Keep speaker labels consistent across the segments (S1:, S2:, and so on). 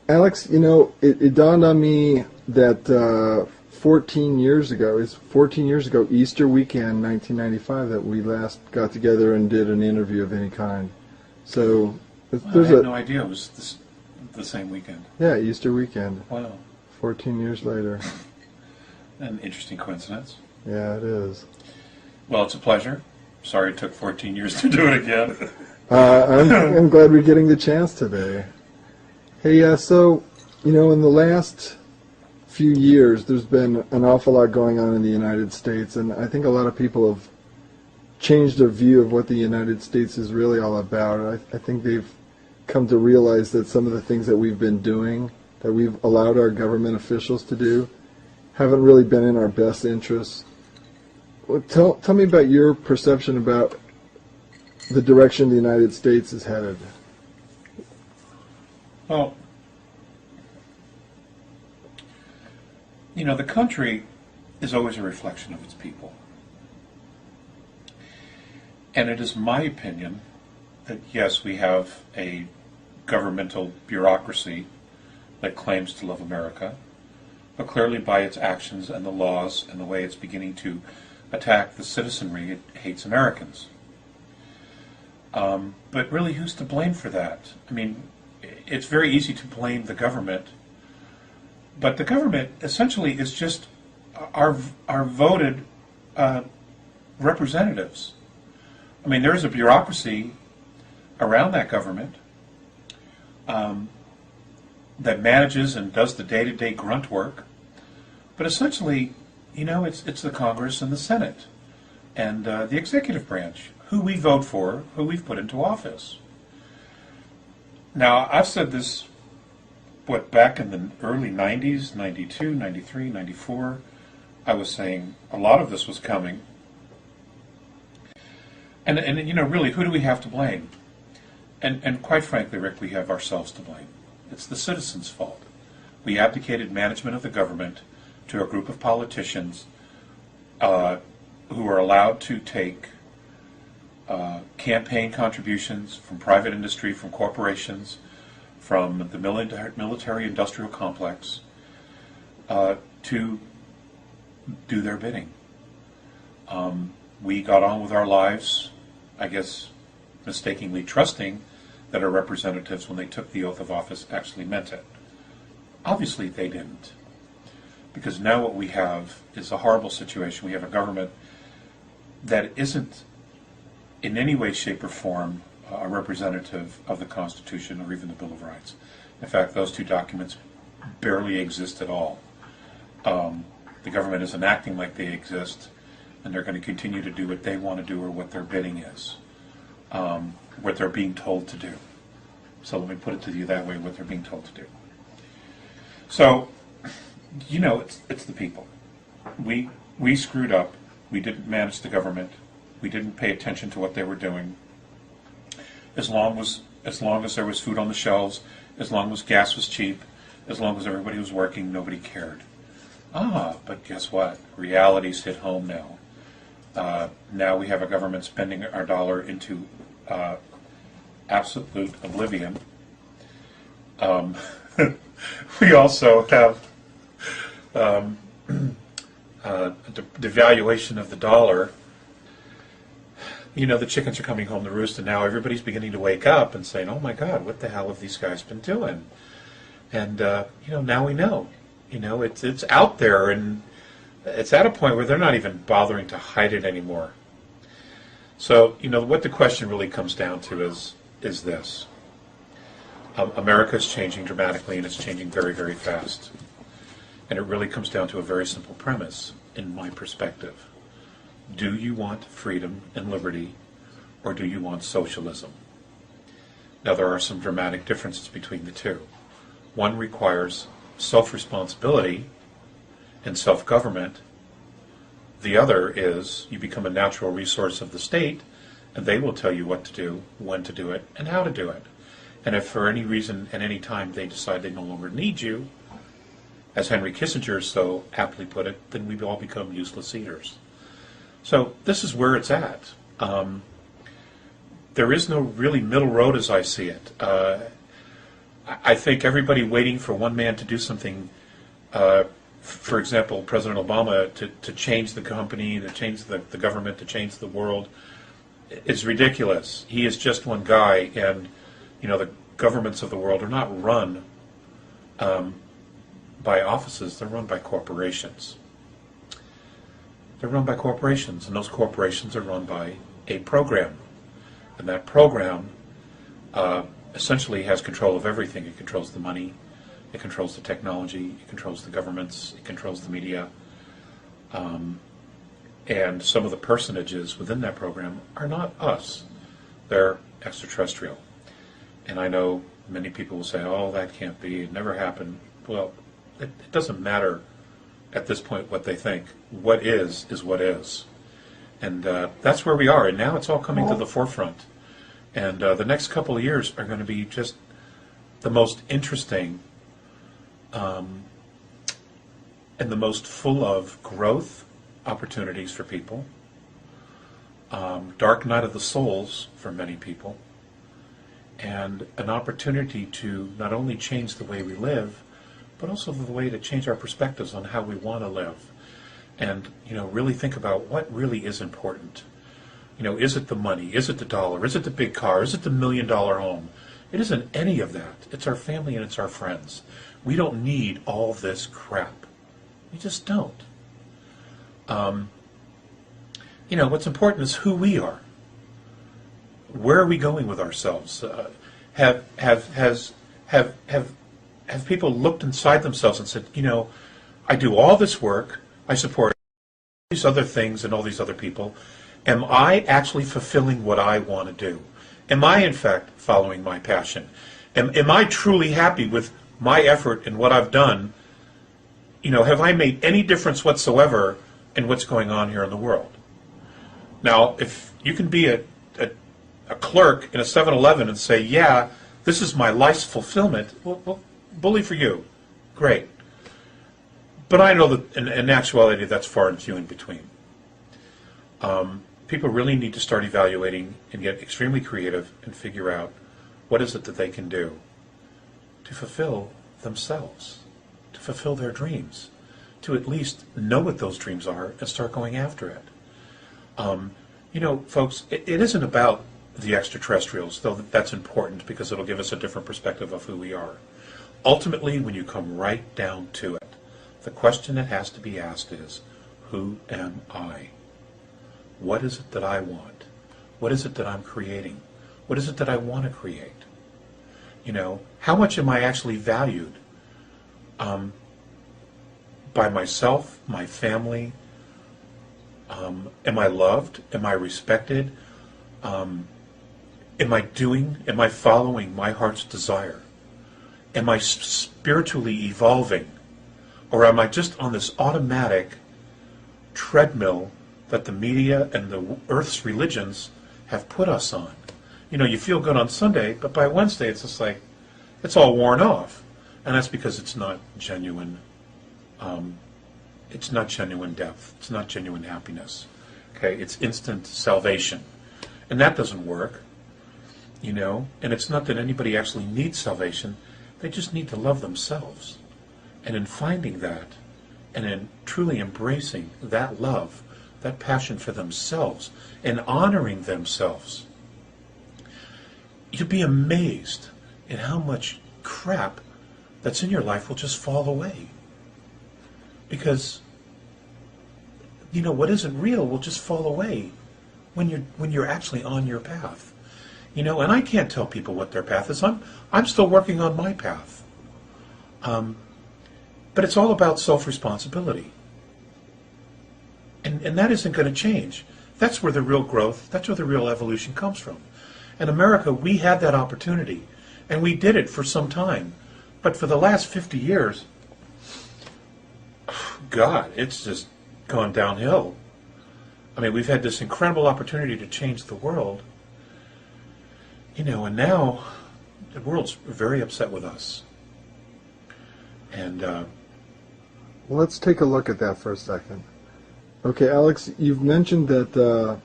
S1: Alex, it dawned on me that 14 years ago, Easter weekend, 1995, that we last got together and did an interview of any kind. So
S2: I had no idea it was the same weekend.
S1: Yeah, Easter weekend.
S2: Wow.
S1: 14 years later.
S2: An interesting coincidence.
S1: Yeah, it is.
S2: Well, it's a pleasure. Sorry it took 14 years to do it again.
S1: I'm glad we're getting the chance today. Hey, so, in the last few years, there's been an awful lot going on in the United States, and I think a lot of people have changed their view of what the United States is really all about. I think they've come to realize that some of the things that we've been doing, that we've allowed our government officials to do, haven't really been in our best interests. Well, tell me about your perception about the direction the United States is headed.
S2: Well, the country is always a reflection of its people. And it is my opinion that, yes, we have a governmental bureaucracy that claims to love America, but clearly by its actions and the laws and the way it's beginning to attack the citizenry, it hates Americans. But really, who's to blame for that? I mean, it's very easy to blame the government, but the government essentially is just our voted representatives. I mean, there is a bureaucracy around that government that manages and does the day-to-day grunt work, but essentially, it's the Congress and the Senate and the executive branch, who we vote for, who we've put into office. Now, I've said this, back in the early 90s, 92, 93, 94, I was saying a lot of this was coming. And really, who do we have to blame? And quite frankly, Rick, we have ourselves to blame. It's the citizens' fault. We abdicated management of the government to a group of politicians who are allowed to take campaign contributions from private industry, from corporations, from the military-industrial complex to do their bidding. We got on with our lives, I guess mistakenly trusting that our representatives, when they took the oath of office, actually meant it. Obviously they didn't. Because now what we have is a horrible situation. We have a government that isn't in any way, shape, or form a representative of the Constitution or even the Bill of Rights. In fact, those two documents barely exist at all. The government isn't acting like they exist, and they're going to continue to do what they want to do or what their bidding is, what they're being told to do. So let me put it to you that way, what they're being told to do. So, it's the people. We screwed up. We didn't manage the government. We didn't pay attention to what they were doing. As long as there was food on the shelves, as long as gas was cheap, as long as everybody was working, nobody cared. But guess what? Reality's hit home now. Now we have a government spending our dollar into absolute oblivion. We also have devaluation of the dollar. The chickens are coming home to roost, and now everybody's beginning to wake up and saying, oh my God, what the hell have these guys been doing? And, now we know. It's out there, and it's at a point where they're not even bothering to hide it anymore. So, what the question really comes down to is this. America is changing dramatically, and it's changing very, very fast. And it really comes down to a very simple premise, in my perspective. Do you want freedom and liberty, or do you want socialism? Now, there are some dramatic differences between the two. One requires self-responsibility and self-government. The other is you become a natural resource of the state, and they will tell you what to do, when to do it, and how to do it. And if for any reason at any time they decide they no longer need you, as Henry Kissinger so aptly put it, then we all become useless eaters. So this is where it's at. There is no really middle road as I see it. I think everybody waiting for one man to do something, for example, President Obama, to change the company, to change the government, to change the world, is ridiculous. He is just one guy, and the governments of the world are not run by offices, they're run by corporations. They're run by corporations, and those corporations are run by a program. And that program essentially has control of everything. It controls the money, it controls the technology, it controls the governments, it controls the media. And some of the personages within that program are not us. They're extraterrestrial. And I know many people will say, oh, that can't be, it never happened. Well, it doesn't matter at this point what they think. What is what is. And that's where we are. And now it's all coming to the forefront. And the next couple of years are going to be just the most interesting and the most full of growth opportunities for people. Dark night of the souls for many people. And an opportunity to not only change the way we live, but also the way to change our perspectives on how we want to live. And, really think about what really is important. Is it the money? Is it the dollar? Is it the big car? Is it the $1 million home? It isn't any of that. It's our family and it's our friends. We don't need all this crap. We just don't. What's important is who we are. Where are we going with ourselves? Have people looked inside themselves and said, I do all this work, I support these other things and all these other people. Am I actually fulfilling what I want to do? Am I, in fact, following my passion? Am I truly happy with my effort and what I've done? Have I made any difference whatsoever in what's going on here in the world? Now, if you can be a clerk in a 7-Eleven and say, yeah, this is my life's fulfillment, well, bully for you. Great. But I know that in actuality that's far and few in between. People really need to start evaluating and get extremely creative and figure out what is it that they can do to fulfill themselves, to fulfill their dreams, to at least know what those dreams are and start going after it. Folks, it isn't about the extraterrestrials, though that's important because it'll give us a different perspective of who we are. Ultimately, when you come right down to it, the question that has to be asked is, who am I? What is it that I want? What is it that I'm creating? What is it that I want to create? How much am I actually valued by myself, my family? Am I loved? Am I respected? Am I following my heart's desire? Am I spiritually evolving? Or am I just on this automatic treadmill that the media and the Earth's religions have put us on? You feel good on Sunday, but by Wednesday it's just like, it's all worn off. And that's because it's not genuine. It's not genuine depth. It's not genuine happiness. Okay, it's instant salvation. And that doesn't work. And it's not that anybody actually needs salvation. They just need to love themselves. And in finding that, and in truly embracing that love, that passion for themselves, and honoring themselves, you'd be amazed at how much crap that's in your life will just fall away. Because, what isn't real will just fall away when you're actually on your path. And I can't tell people what their path is. I'm still working on my path. But it's all about self-responsibility. And that isn't going to change. That's where the real growth, that's where the real evolution comes from. In America, we had that opportunity, and we did it for some time. But for the last 50 years, God, it's just gone downhill. I mean, we've had this incredible opportunity to change the world, and now the world's very upset with us. And
S1: let's take a look at that for a second. Okay, Alex, you've mentioned that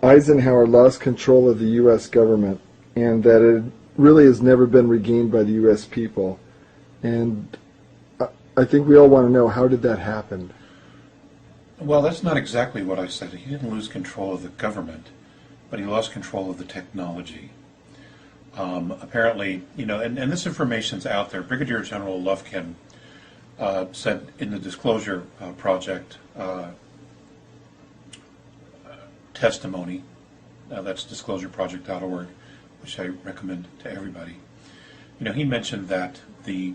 S1: Eisenhower lost control of the U.S. government and that really has never been regained by the U.S. people. And I think we all want to know, how did that happen?
S2: Well, that's not exactly what I said. He didn't lose control of the government, but he lost control of the technology. Apparently, and this information's out there. Brigadier General Lufkin said in the Disclosure Project testimony, that's disclosureproject.org, which I recommend to everybody. He mentioned that the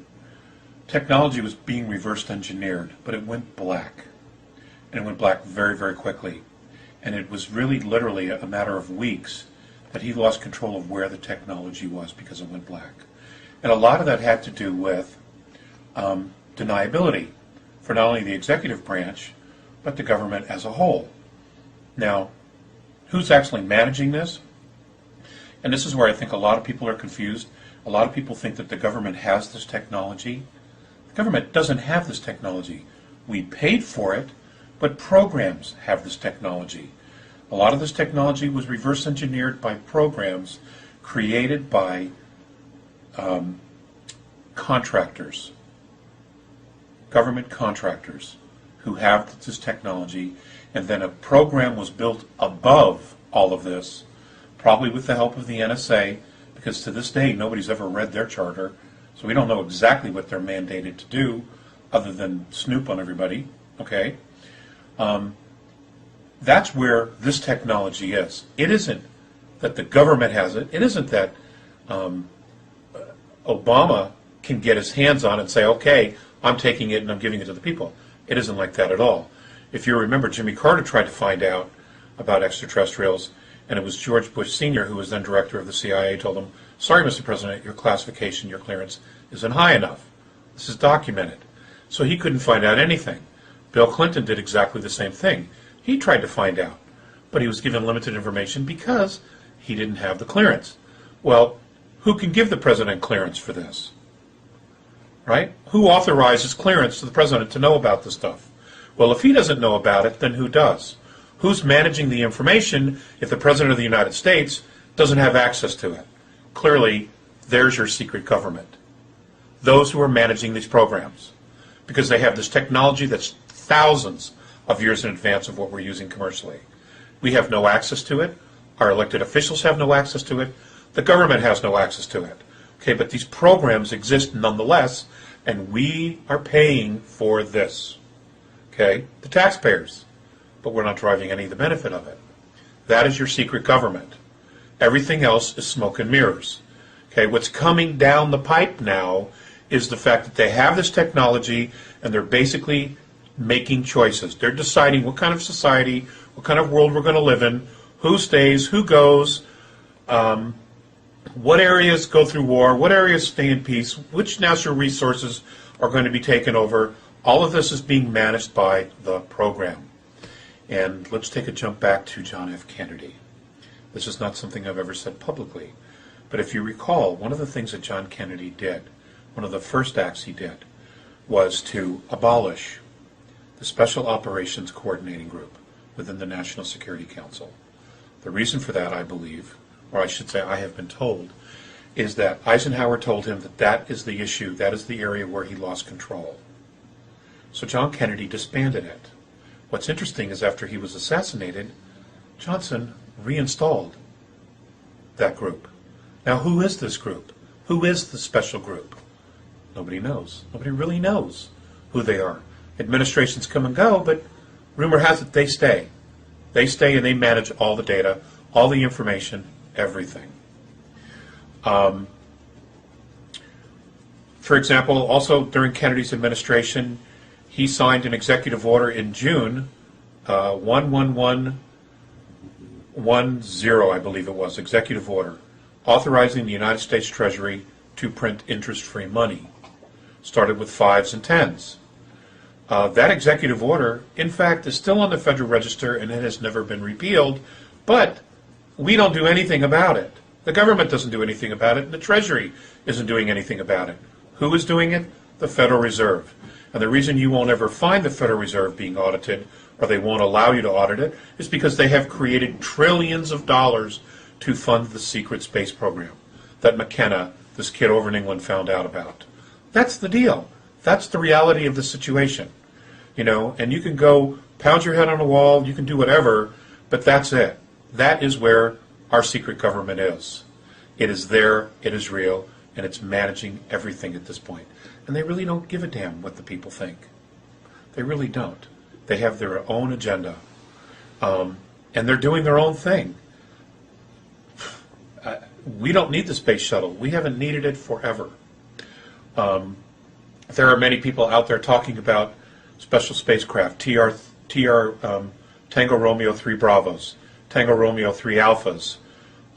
S2: technology was being reverse engineered, but it went black. And it went black very, very quickly. And it was really literally a matter of weeks that he lost control of where the technology was because it went black. And a lot of that had to do with deniability for not only the executive branch, but the government as a whole. Now, who's actually managing this? And this is where I think a lot of people are confused. A lot of people think that the government has this technology. The government doesn't have this technology. We paid for it, but programs have this technology. A lot of this technology was reverse engineered by programs created by contractors, government contractors who have this technology, and then a program was built above all of this, probably with the help of the NSA, because to this day nobody's ever read their charter, so we don't know exactly what they're mandated to do other than snoop on everybody, okay? That's where this technology is. It isn't that the government has it. It isn't that Obama can get his hands on it and say, okay, I'm taking it and I'm giving it to the people. It isn't like that at all. If you remember, Jimmy Carter tried to find out about extraterrestrials, and it was George Bush Sr., who was then director of the CIA, told him, sorry, Mr. President, your classification, your clearance isn't high enough. This is documented. So he couldn't find out anything. Bill Clinton did exactly the same thing. He tried to find out, but he was given limited information because he didn't have the clearance. Well, who can give the president clearance for this? Right? Who authorizes clearance to the president to know about this stuff? Well, if he doesn't know about it, then who does? Who's managing the information if the president of the United States doesn't have access to it? Clearly, there's your secret government. Those who are managing these programs, because they have this technology that's thousands of years in advance of what we're using commercially. We have no access to it. Our elected officials have no access to it. The government has no access to it. Okay, but these programs exist nonetheless, and we are paying for this. Okay, the taxpayers, but we're not deriving any of the benefit of it. That is your secret government. Everything else is smoke and mirrors. Okay, what's coming down the pipe now is the fact that they have this technology and they're basically making choices. They're deciding what kind of society, what kind of world we're going to live in, who stays, who goes, what areas go through war, what areas stay in peace, which natural resources are going to be taken over. All of this is being managed by the program. And let's take a jump back to John F. Kennedy. This is not something I've ever said publicly, but if you recall, one of the things that John Kennedy did, one of the first acts he did, was to abolish the Special Operations Coordinating Group within the National Security Council. The reason for that, I believe, or I should say I have been told, is that Eisenhower told him that that is the issue, that is the area where he lost control. So John Kennedy disbanded it. What's interesting is after he was assassinated, Johnson reinstalled that group. Now, who is this group? Who is the special group? Nobody knows. Nobody really knows who they are. Administrations come and go, but rumor has it they stay. They stay and they manage all the data, all the information, everything. For example, also during Kennedy's administration, he signed an executive order in June, 11110, I believe it was, executive order, authorizing the United States Treasury to print interest-free money. Started with 5s and 10s. That executive order, in fact, is still on the Federal Register and it has never been repealed, but we don't do anything about it. The government doesn't do anything about it, and the Treasury isn't doing anything about it. Who is doing it? The Federal Reserve. And the reason you won't ever find the Federal Reserve being audited, or they won't allow you to audit it, is because they have created trillions of dollars to fund the secret space program. that McKenna, this kid over in England, found out about. That's the deal. That's the reality of the situation. You know, and you can go pound your head on a wall, you can do whatever, but that's it. That is where our secret government is. It is there, it is real, and it's managing everything at this point. And they really don't give a damn what the people think. They really don't. They have their own agenda. And they're doing their own thing. We don't need the space shuttle. We haven't needed it forever. There are many people out there talking about special spacecraft, Tango Romeo 3 Bravos, Tango Romeo 3 Alphas,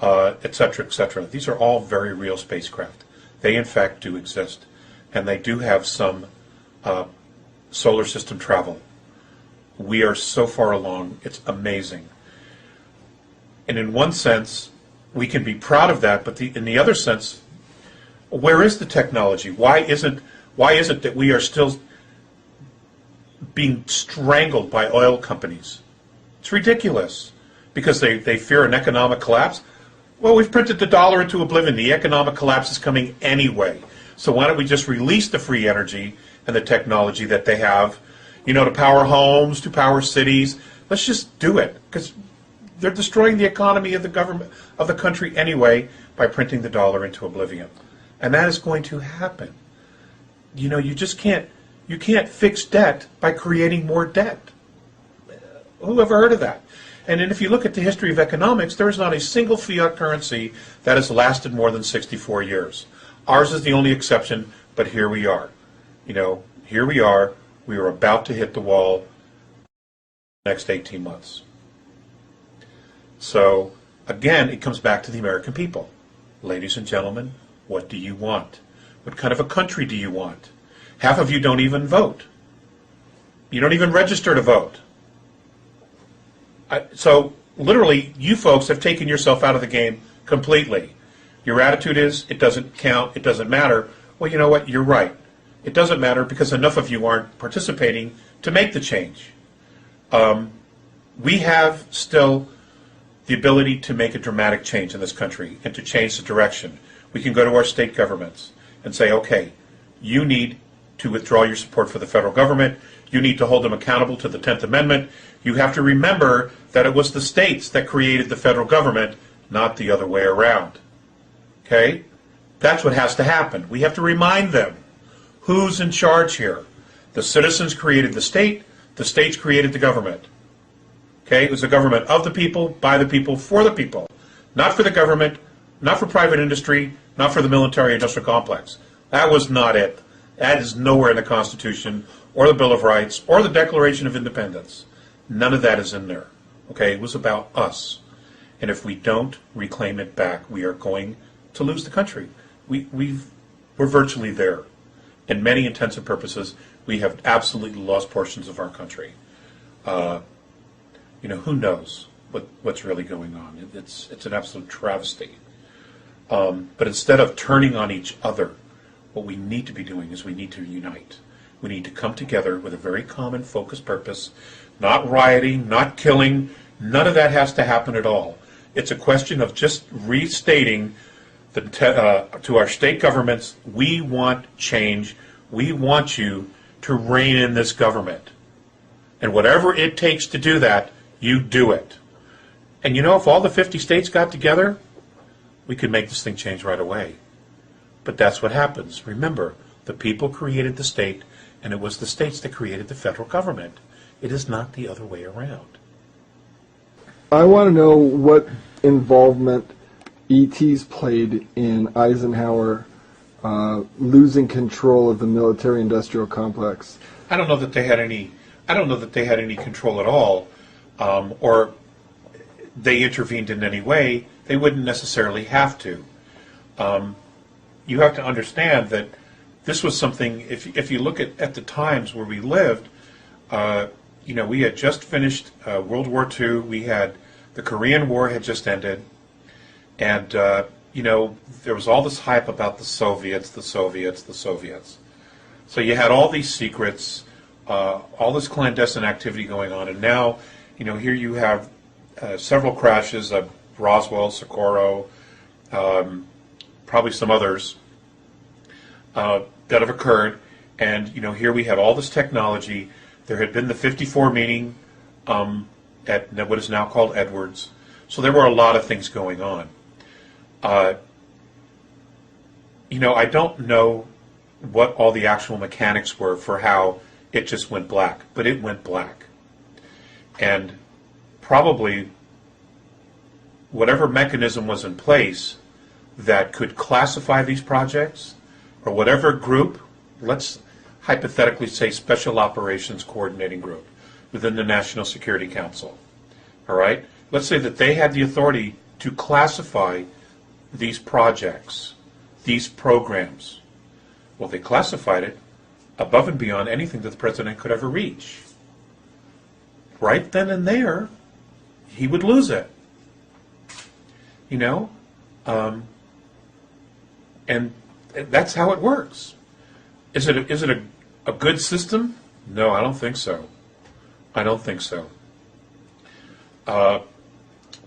S2: etc., etc. These are all very real spacecraft. They, in fact, do exist. And they do have some solar system travel. We are so far along, it's amazing. And in one sense, we can be proud of that, but in the other sense, where is the technology? Why isn't that we are still being strangled by oil companies? It's ridiculous. Because they fear an economic collapse? Well, we've printed the dollar into oblivion. The economic collapse is coming anyway. So why don't we just release the free energy and the technology that they have, you know, to power homes, to power cities? Let's just do it, because they're destroying the economy of the government, of the country anyway, by printing the dollar into oblivion. And that is going to happen. You know, you can't fix debt by creating more debt. Who ever heard of that? And then if you look at the history of economics, there is not a single fiat currency that has lasted more than 64 years. Ours is the only exception, but here we are. You know, here we are. We are about to hit the wall in the next 18 months. So, again, it comes back to the American people. Ladies and gentlemen, what do you want? What kind of a country do you want? Half of you don't even vote. You don't even register to vote. So, literally, you folks have taken yourself out of the game completely. Your attitude is, it doesn't count, it doesn't matter. Well, you know what? You're right. It doesn't matter because enough of you aren't participating to make the change. We have still the ability to make a dramatic change in this country and to change the direction. We can go to our state governments and say, okay, you need to withdraw your support for the federal government. You need to hold them accountable to the 10th Amendment. You have to remember that it was the states that created the federal government, not the other way around. Okay? That's what has to happen. We have to remind them who's in charge here. The citizens created the states created the government. Okay? It was a government of the people, by the people, for the people. Not for the government, not for private industry, not for the military-industrial complex. That was not it. That is nowhere in the Constitution or the Bill of Rights or the Declaration of Independence. None of that is in there. Okay? It was about us. And if we don't reclaim it back, we are going to lose the country. We're virtually there. In many intents and purposes, we have absolutely lost portions of our country. You know, who knows what's really going on? It's an absolute travesty. But instead of turning on each other, what we need to be doing is we need to unite. We need to come together with a very common focused purpose, not rioting, not killing. None of that has to happen at all. It's a question of just restating to our state governments, we want change. We want you to rein in this government. And whatever it takes to do that, you do it. And you know, if all the 50 states got together, we could make this thing change right away. But that's what happens. Remember, the people created the state, and it was the states that created the federal government. It is not the other way around.
S1: I want to know what involvement ETs played in Eisenhower losing control of the military-industrial complex.
S2: I don't know that they had any. I don't know that they had any control at all, or they intervened in any way. They wouldn't necessarily have to. You have to understand that this was something. If you look at the times where we lived, you know, we had just finished World War II. We had the Korean War had just ended. And, you know, there was all this hype about the Soviets, the Soviets, the Soviets. So you had all these secrets, all this clandestine activity going on. And now, you know, here you have several crashes of Roswell, Socorro, probably some others that have occurred. And, here we had all this technology. There had been the 54 meeting at what is now called Edwards. So there were a lot of things going on. I don't know what all the actual mechanics were for how it just went black, but it went black. And probably whatever mechanism was in place that could classify these projects, or whatever group, let's hypothetically say Special Operations Coordinating Group within the National Security Council, all right? Let's say that they had the authority to classify these projects, these programs. Well, they classified it above and beyond anything that the president could ever reach. Right then and there, he would lose it. And that's how it works. Is it a good system? No, I don't think so. I don't think so. Are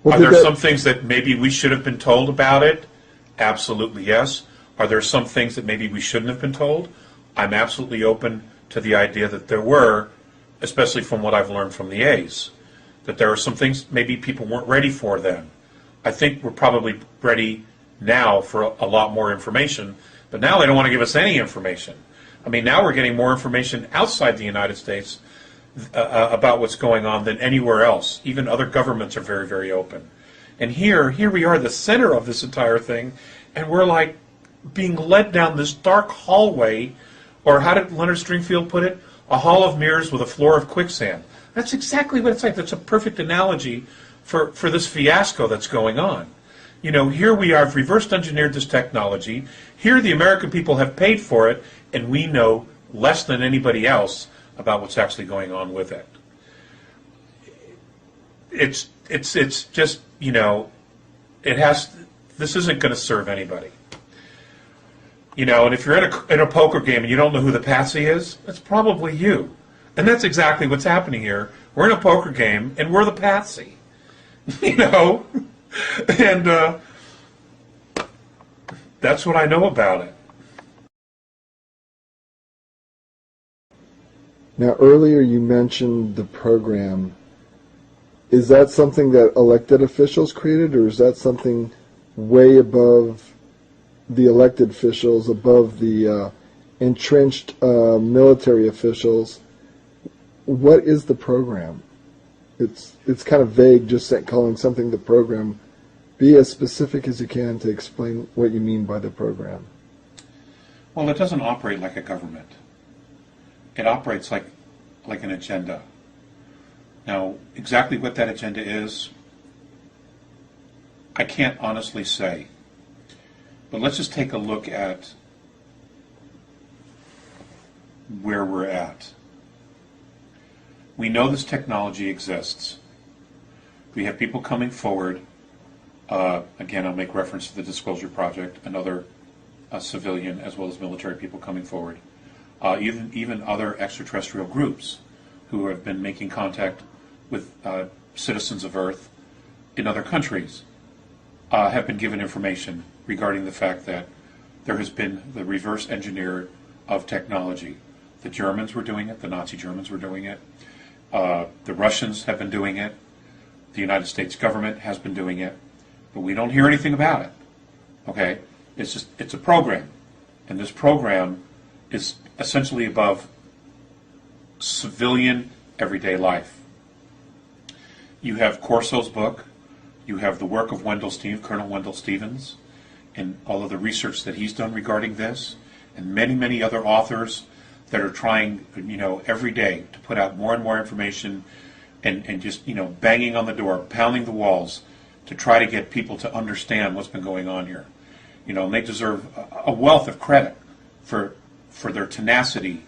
S2: there some things that maybe we should have been told about it? Absolutely yes. Are there some things that maybe we shouldn't have been told? I'm absolutely open to the idea that there were, especially from what I've learned from the A's, that there are some things maybe people weren't ready for then. I think we're probably ready now for a lot more information, but now they don't want to give us any information. I mean, now we're getting more information outside the United States about what's going on than anywhere else. Even other governments are very, very open. And here we are, the center of this entire thing, and we're like being led down this dark hallway, or how did Leonard Stringfield put it? A hall of mirrors with a floor of quicksand. That's exactly what it's like. That's a perfect analogy for this fiasco that's going on. Here we are, reverse engineered this technology. Here the American people have paid for it, and we know less than anybody else about what's actually going on with it. It's just, this isn't going to serve anybody. And if you're in a poker game and you don't know who the patsy is, it's probably you. And that's exactly what's happening here. We're in a poker game, and we're the patsy. And that's what I know about it.
S1: Now, earlier you mentioned the program. Is that something that elected officials created, or is that something way above the elected officials, above the entrenched military officials? What is the program? It's kind of vague just calling something the program. Be as specific as you can to explain what you mean by the program.
S2: Well, it doesn't operate like a government. It operates like an agenda. Now, exactly what that agenda is, I can't honestly say. But let's just take a look at where we're at. We know this technology exists. We have people coming forward. Again, I'll make reference to the Disclosure Project, another civilian as well as military people coming forward. Even other extraterrestrial groups who have been making contact with citizens of Earth in other countries have been given information regarding the fact that there has been the reverse engineer of technology. The Germans were doing it, the Nazi Germans were doing it, the Russians have been doing it, the United States government has been doing it, but we don't hear anything about it. Okay? It's a program, and this program is essentially above civilian everyday life. You have Corso's book, you have the work of Colonel Wendell Stevens, and all of the research that he's done regarding this, and many, many other authors that are trying, every day to put out more and more information and just, banging on the door, pounding the walls to try to get people to understand what's been going on here. And they deserve a wealth of credit for their tenacity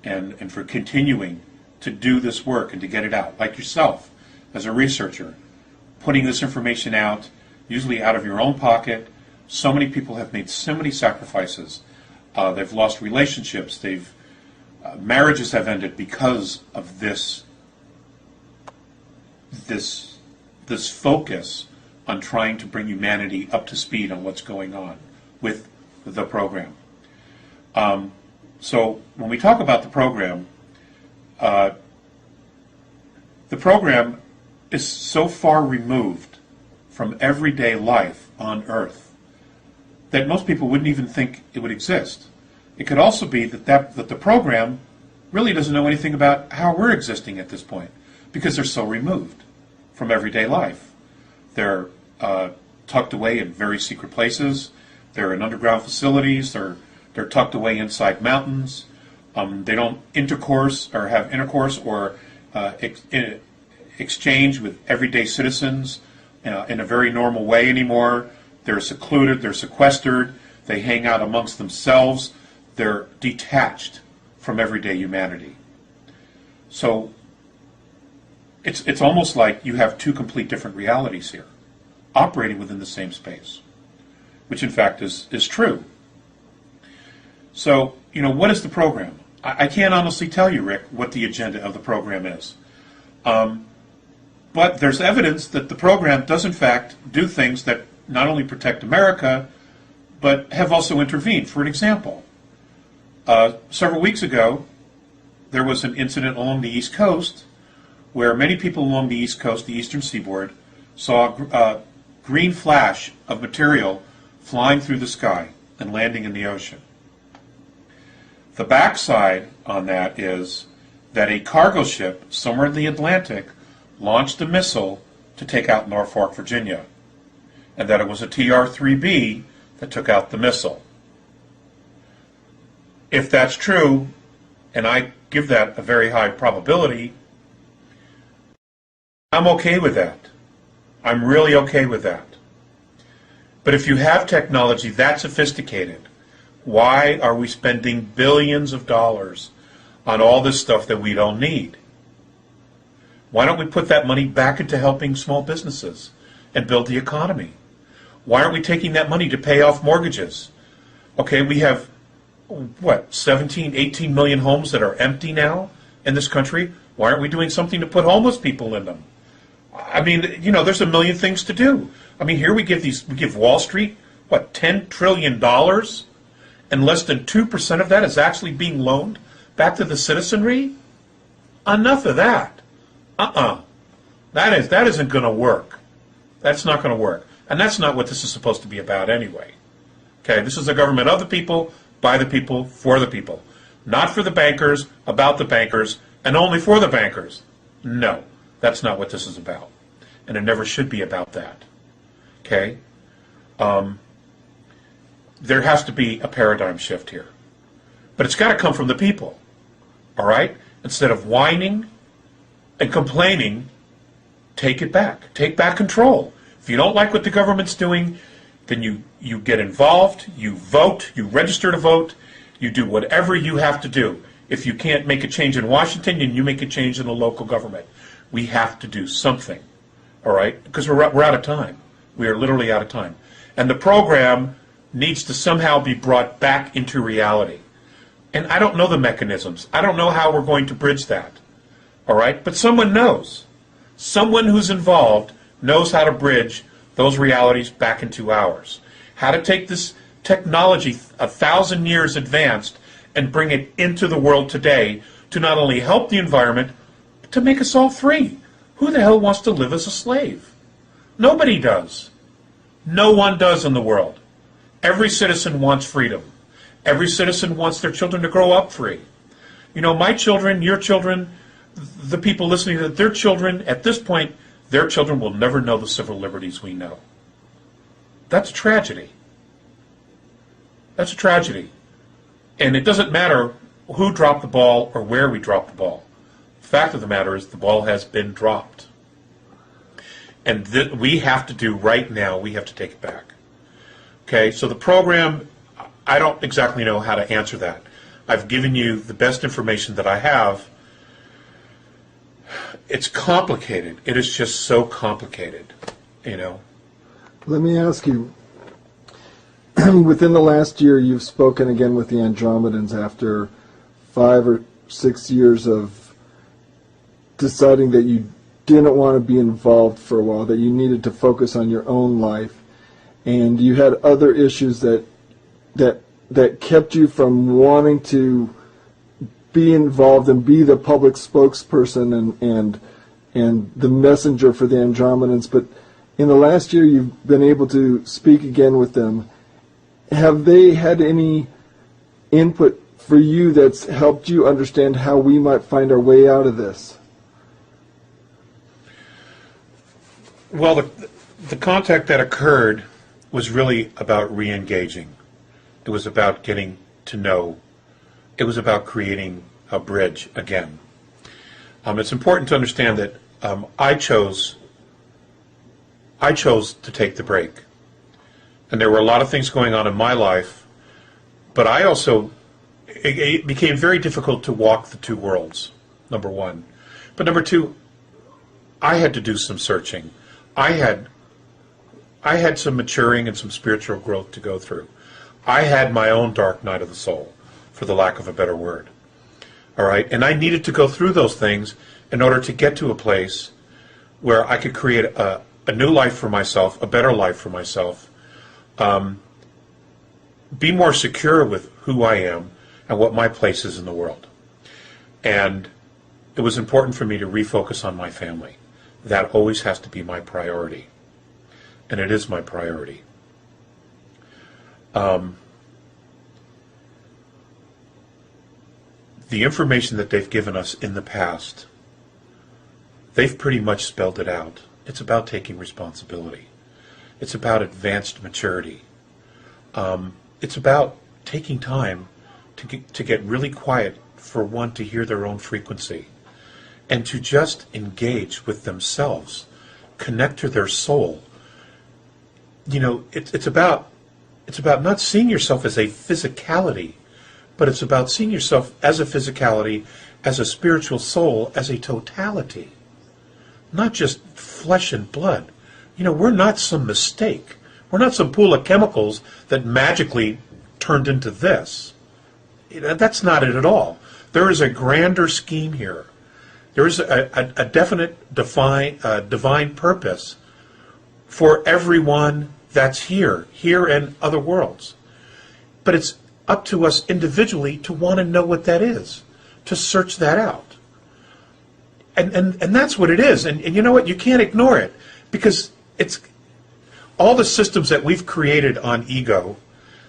S2: and for continuing to do this work and to get it out. Like yourself, as a researcher, putting this information out, usually out of your own pocket. So many people have made so many sacrifices. They've lost relationships. Marriages have ended because of this focus on trying to bring humanity up to speed on what's going on. with the program. So when we talk about the program is so far removed from everyday life on Earth that most people wouldn't even think it would exist. It could also be that the program really doesn't know anything about how we're existing at this point, because they're so removed from everyday life. They're tucked away in very secret places. They're in underground facilities. They're tucked away inside mountains. They don't have intercourse or exchange with everyday citizens in a very normal way anymore. They're secluded. They're sequestered. They hang out amongst themselves. They're detached from everyday humanity. So it's almost like you have two complete different realities here, operating within the same space, which in fact is true. So, what is the program? I can't honestly tell you, Rick, what the agenda of the program is. But there's evidence that the program does in fact do things that not only protect America, but have also intervened. For an example, several weeks ago, there was an incident along the East Coast where many people along the East Coast, the eastern seaboard, saw a green flash of material flying through the sky and landing in the ocean. The backside on that is that a cargo ship somewhere in the Atlantic launched a missile to take out Norfolk, Virginia, and that it was a TR-3B that took out the missile. If that's true, and I give that a very high probability, I'm okay with that. I'm really okay with that. But if you have technology that sophisticated, why are we spending billions of dollars on all this stuff that we don't need? Why don't we put that money back into helping small businesses and build the economy? Why aren't we taking that money to pay off mortgages? Okay, we have, 17, 18 million homes that are empty now in this country. Why aren't we doing something to put homeless people in them? I mean, there's a million things to do. I mean, here we give Wall Street, $10 trillion, and less than 2% of that is actually being loaned back to the citizenry? Enough of that. That isn't going to work. That's not going to work. And that's not what this is supposed to be about anyway. Okay, this is a government of the people, by the people, for the people. Not for the bankers, about the bankers, and only for the bankers. No, that's not what this is about. And it never should be about that. Okay? There has to be a paradigm shift here. But it's got to come from the people. All right? Instead of whining and complaining, take it back. Take back control. If you don't like what the government's doing, then you get involved, you vote, you register to vote, you do whatever you have to do. If you can't make a change in Washington, then you make a change in the local government. We have to do something, all right? Because we're out of time. We are literally out of time. And the program needs to somehow be brought back into reality. And I don't know the mechanisms. I don't know how we're going to bridge that, all right? But someone knows. Someone who's involved knows how to bridge those realities back into ours. How to take this technology 1,000 years advanced and bring it into the world today to not only help the environment, but to make us all free. Who the hell wants to live as a slave? Nobody does. No one does in the world. Every citizen wants freedom. Every citizen wants their children to grow up free. My children, your children, the people listening to their children, at this point, their children will never know the civil liberties we know. That's a tragedy. That's a tragedy. And it doesn't matter who dropped the ball or where we dropped the ball. The fact of the matter is the ball has been dropped. And we have to do right now, we have to take it back. Okay, so the program, I don't exactly know how to answer that. I've given you the best information that I have. It's complicated. It is just so complicated,
S1: Let me ask you, within the last year, you've spoken again with the Andromedans after 5 or 6 years of deciding that you didn't want to be involved for a while, that you needed to focus on your own life, and you had other issues that that kept you from wanting to be involved and be the public spokesperson and the messenger for the Andromedans, but in the last year you've been able to speak again with them. Have they had any input for you that's helped you understand how we might find our way out of this?
S2: Well, the contact that occurred was really about re-engaging. It was about getting to know. It was about creating a bridge again. It's important to understand that I chose to take the break. And there were a lot of things going on in my life, but I also, it became very difficult to walk the two worlds, number one. But number two, I had to do some searching. I had some maturing and some spiritual growth to go through. I had my own dark night of the soul, for the lack of a better word. All right? And I needed to go through those things in order to get to a place where I could create a new life for myself, a better life for myself, be more secure with who I am and what my place is in the world. And it was important for me to refocus on my family. That always has to be my priority. And it is my priority. The information that they've given us in the past, they've pretty much spelled it out. It's about taking responsibility. It's about advanced maturity. It's about taking time to get really quiet, for one, to hear their own frequency, and to just engage with themselves, connect to their soul. You know, it's about not seeing yourself as a physicality, but it's about seeing yourself as a physicality, as a spiritual soul, as a totality, not just flesh and blood. You know, we're not some mistake. We're not some pool of chemicals that magically turned into this. You know, that's not it at all. There is a grander scheme here. There is a definite divine purpose for everyone that's here and other worlds. But it's up to us individually to want to know what that is, to search that out. And that's what it is. And you know what? You can't ignore it, because it's all the systems that we've created on ego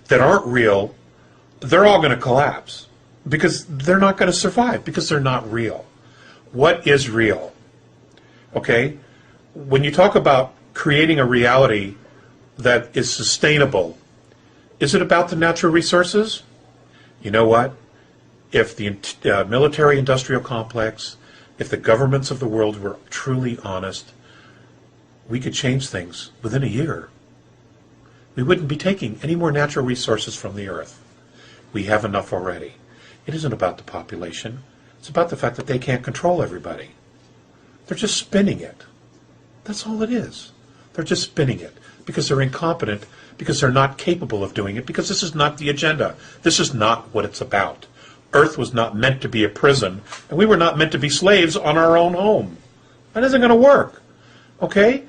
S2: that aren't real, they're all going to collapse, because they're not going to survive, because they're not real. What is real? Okay? When you talk about creating a reality that is sustainable, is it about the natural resources? You know what? If the military-industrial complex, if the governments of the world were truly honest, we could change things within a year. We wouldn't be taking any more natural resources from the earth. We have enough already. It isn't about the population. It's about the fact that they can't control everybody. They're just spinning it. That's all it is. They're just spinning it because they're incompetent, because they're not capable of doing it, because this is not the agenda. This is not what it's about. Earth was not meant to be a prison, and we were not meant to be slaves on our own home. That isn't going to work. Okay?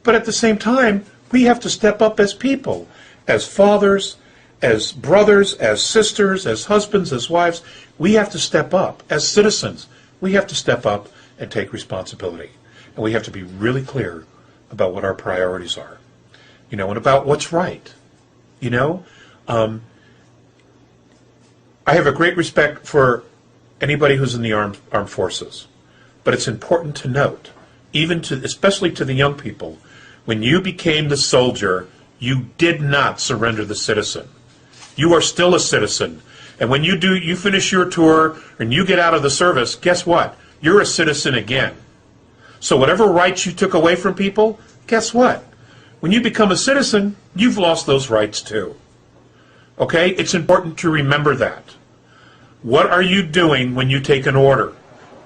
S2: But at the same time, we have to step up as people, as fathers, as brothers, as sisters, as husbands, as wives. We have to step up. As citizens, we have to step up and take responsibility. And we have to be really clear about what our priorities are, you know, and about what's right. You know, I have a great respect for anybody who's in the armed forces, but it's important to note, especially to the young people, when you became the soldier, you did not surrender the citizen. You are still a citizen. And when you finish your tour and you get out of the service, guess what? You're a citizen again. So whatever rights you took away from people, guess what? When you become a citizen, you've lost those rights too. Okay? It's important to remember that. What are you doing when you take an order?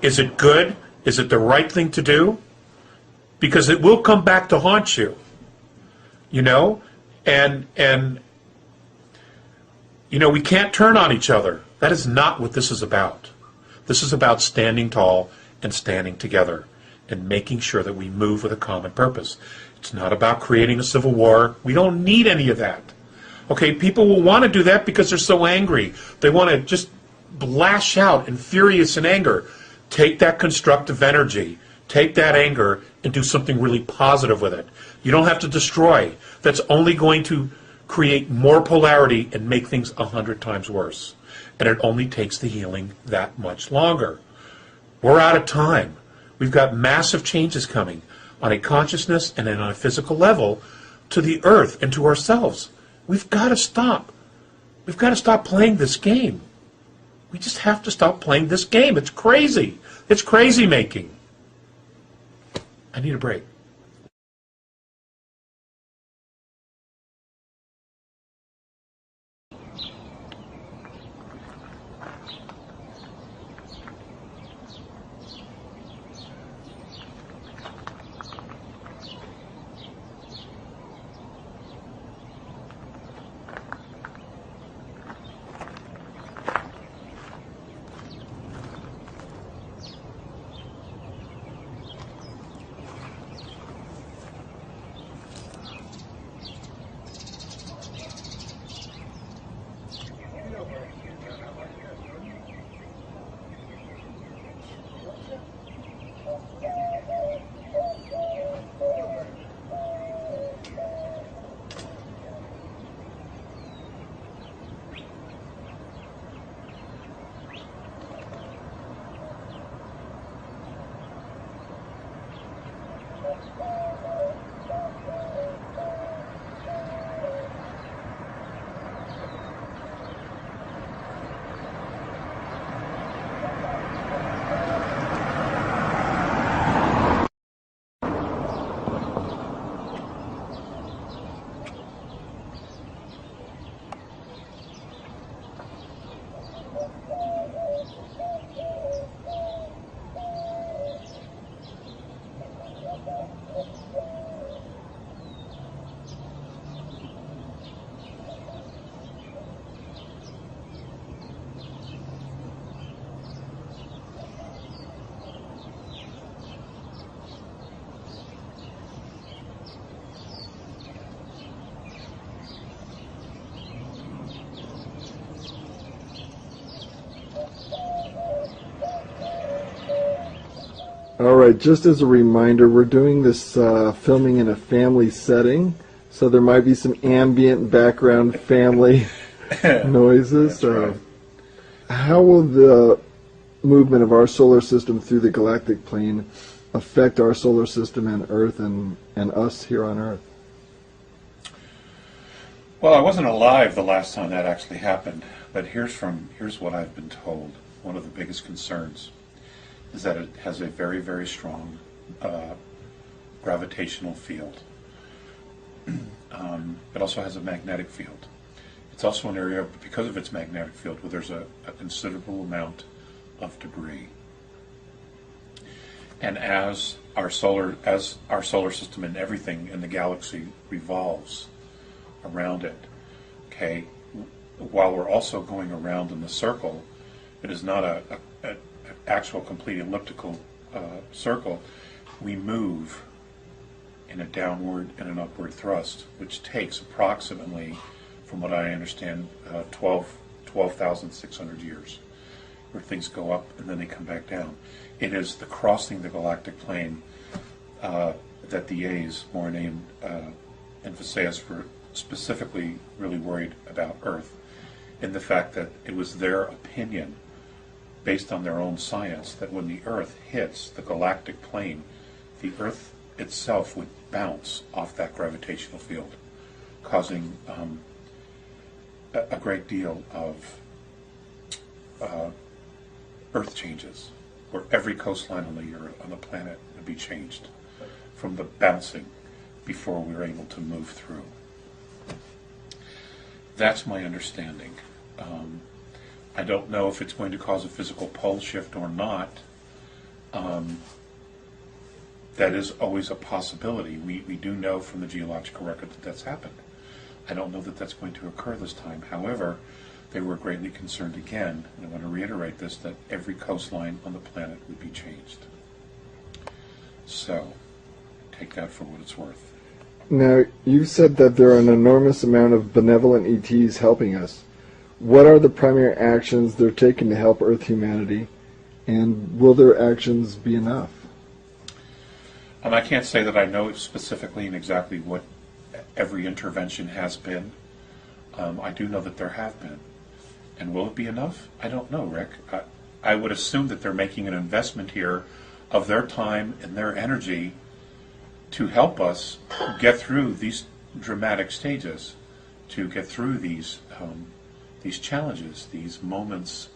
S2: Is it good? Is it the right thing to do? Because it will come back to haunt you. You know? And you know, we can't turn on each other. That is not what this is about. This is about standing tall and standing together and making sure that we move with a common purpose. It's not about creating a civil war. We don't need any of that. Okay, people will want to do that because they're so angry. They want to just lash out and furious in anger. Take that constructive energy, take that anger, and do something really positive with it. You don't have to destroy. That's only going to create more polarity and make things 100 times worse. And it only takes the healing that much longer. We're out of time. We've got massive changes coming on a consciousness and on a physical level to the earth and to ourselves. We've got to stop. We've got to stop playing this game. We just have to stop playing this game. It's crazy. It's crazy making. I need a break.
S1: All right, just as a reminder, we're doing this filming in a family setting, so there might be some ambient background family noises.
S2: Right.
S1: How will the movement of our solar system through the galactic plane affect our solar system and Earth and us here on Earth?
S2: Well, I wasn't alive the last time that actually happened, but here's what I've been told. One of the biggest concerns is that it has a very, very strong gravitational field. It also has a magnetic field. It's also an area, because of its magnetic field, where there's a considerable amount of debris. And as our solar system and everything in the galaxy revolves around it, okay, while we're also going around in the circle, it is not an actual complete elliptical circle. We move in a downward and an upward thrust, which takes approximately, from what I understand, 12,600 years, where things go up and then they come back down. It is the crossing the galactic plane that the A's, Morine and Visayas, were specifically really worried about Earth, in the fact that it was their opinion, based on their own science, that when the Earth hits the galactic plane, the Earth itself would bounce off that gravitational field, causing a great deal of Earth changes, where every coastline on the planet would be changed from the bouncing before we were able to move through. That's my understanding. I don't know if it's going to cause a physical pole shift or not. That is always a possibility. We do know from the geological record that that's happened. I don't know that that's going to occur this time. However, they were greatly concerned again, and I want to reiterate this, that every coastline on the planet would be changed. So, take that for what it's worth.
S1: Now, you said that there are an enormous amount of benevolent ETs helping us. What are the primary actions they're taking to help Earth humanity, and will their actions be enough?
S2: I can't say that I know specifically and exactly what every intervention has been. I do know that there have been. And will it be enough? I don't know, Rick. I would assume that they're making an investment here of their time and their energy to help us get through these dramatic stages, to get through these challenges, these moments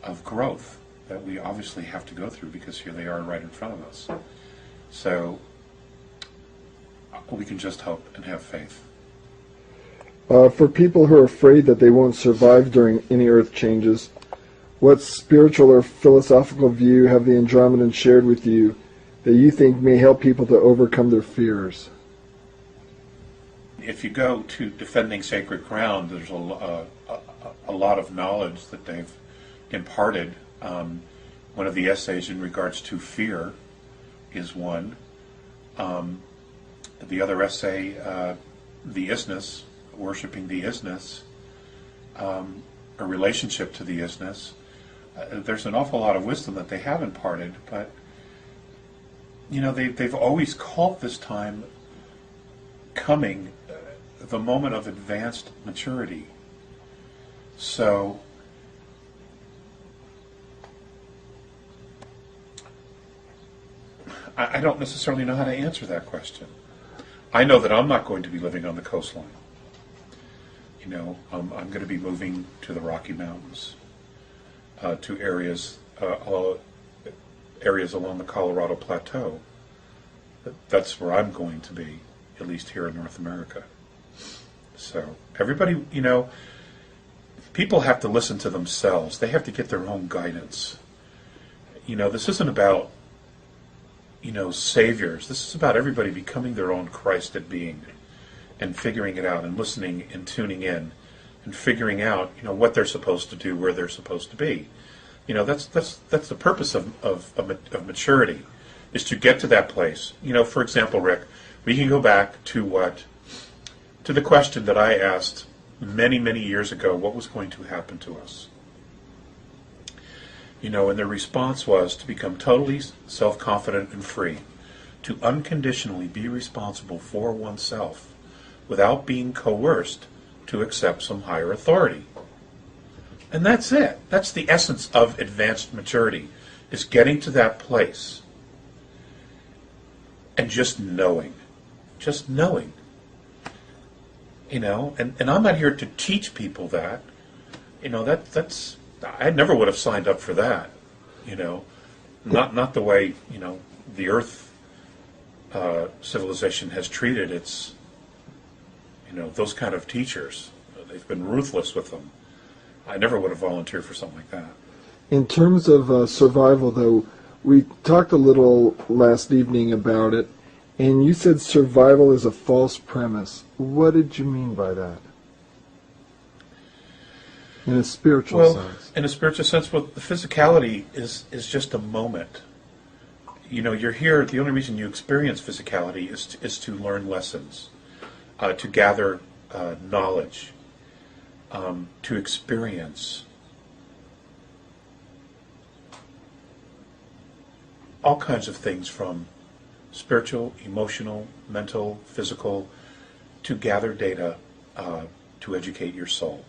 S2: of growth that we obviously have to go through because here they are right in front of us. So we can just hope and have faith.
S1: For people who are afraid that they won't survive during any Earth changes, what spiritual or philosophical view have the Andromedans shared with you that you think may help people to overcome their fears?
S2: If you go to Defending Sacred Ground, there's a lot of knowledge that they've imparted. One of the essays in regards to fear is one. The other essay, the isness, worshiping the isness, a relationship to the isness. There's an awful lot of wisdom that they have imparted, but they've always called this time coming the moment of advanced maturity. So I don't necessarily know how to answer that question. I know that I'm not going to be living on the coastline. I'm going to be moving to the Rocky Mountains, to areas along the Colorado Plateau. That's where I'm going to be, at least here in North America. So everybody, people have to listen to themselves. They have to get their own guidance. This isn't about, saviors. This is about everybody becoming their own Christed being and figuring it out and listening and tuning in and figuring out, what they're supposed to do, where they're supposed to be. That's the purpose of maturity, is to get to that place. For example, Rick, we can go back to the question that I asked many, many years ago, what was going to happen to us? And their response was to become totally self-confident and free, to unconditionally be responsible for oneself without being coerced to accept some higher authority. And that's it. That's the essence of advanced maturity, is getting to that place and just knowing. Just knowing. And I'm not here to teach people that. That's I never would have signed up for that. Not the way, the Earth civilization has treated its, those kind of teachers. They've been ruthless with them. I never would have volunteered for something like that.
S1: In terms of survival, though, we talked a little last evening about it, and you said survival is a false premise. What did you mean by that? In a spiritual sense.
S2: In a spiritual sense, the physicality is just a moment. You're here, the only reason you experience physicality is to learn lessons, to gather knowledge, to experience all kinds of things, from spiritual, emotional, mental, physical, to gather data, to educate your soul.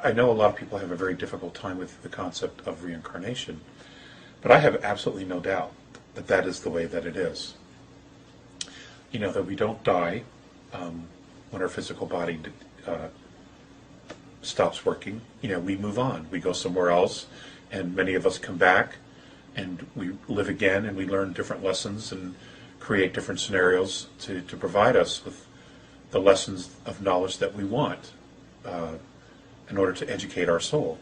S2: I know a lot of people have a very difficult time with the concept of reincarnation, but I have absolutely no doubt that that is the way that it is. That we don't die when our physical body stops working. We move on. We go somewhere else, and many of us come back, and we live again, and we learn different lessons and create different scenarios to provide us with the lessons of knowledge that we want in order to educate our soul.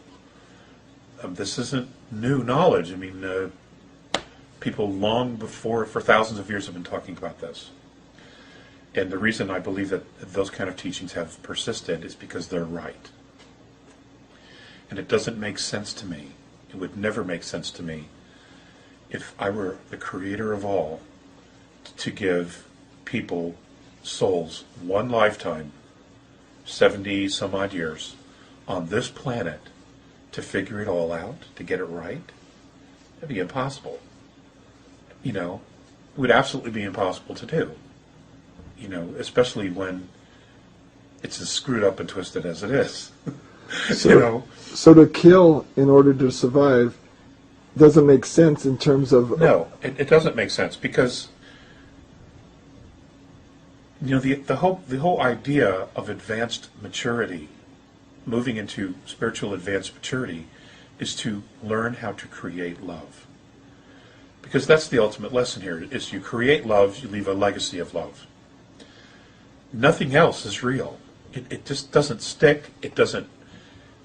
S2: This isn't new knowledge. People long before, for thousands of years, have been talking about this. And the reason I believe that those kind of teachings have persisted is because they're right. And it doesn't make sense to me. It would never make sense to me if I were the creator of all, to give people, souls, one lifetime, 70 some odd years, on this planet to figure it all out, to get it right, that'd be impossible. You know, it would absolutely be impossible to do. You know, especially when it's as screwed up and twisted as it is.
S1: So,
S2: you know?
S1: So to kill in order to survive doesn't make sense in terms of...
S2: No, it doesn't make sense, because you know, the whole idea of advanced maturity, moving into spiritual advanced maturity, is to learn how to create love. Because that's the ultimate lesson here, is you create love, you leave a legacy of love. Nothing else is real. It just doesn't stick. It doesn't,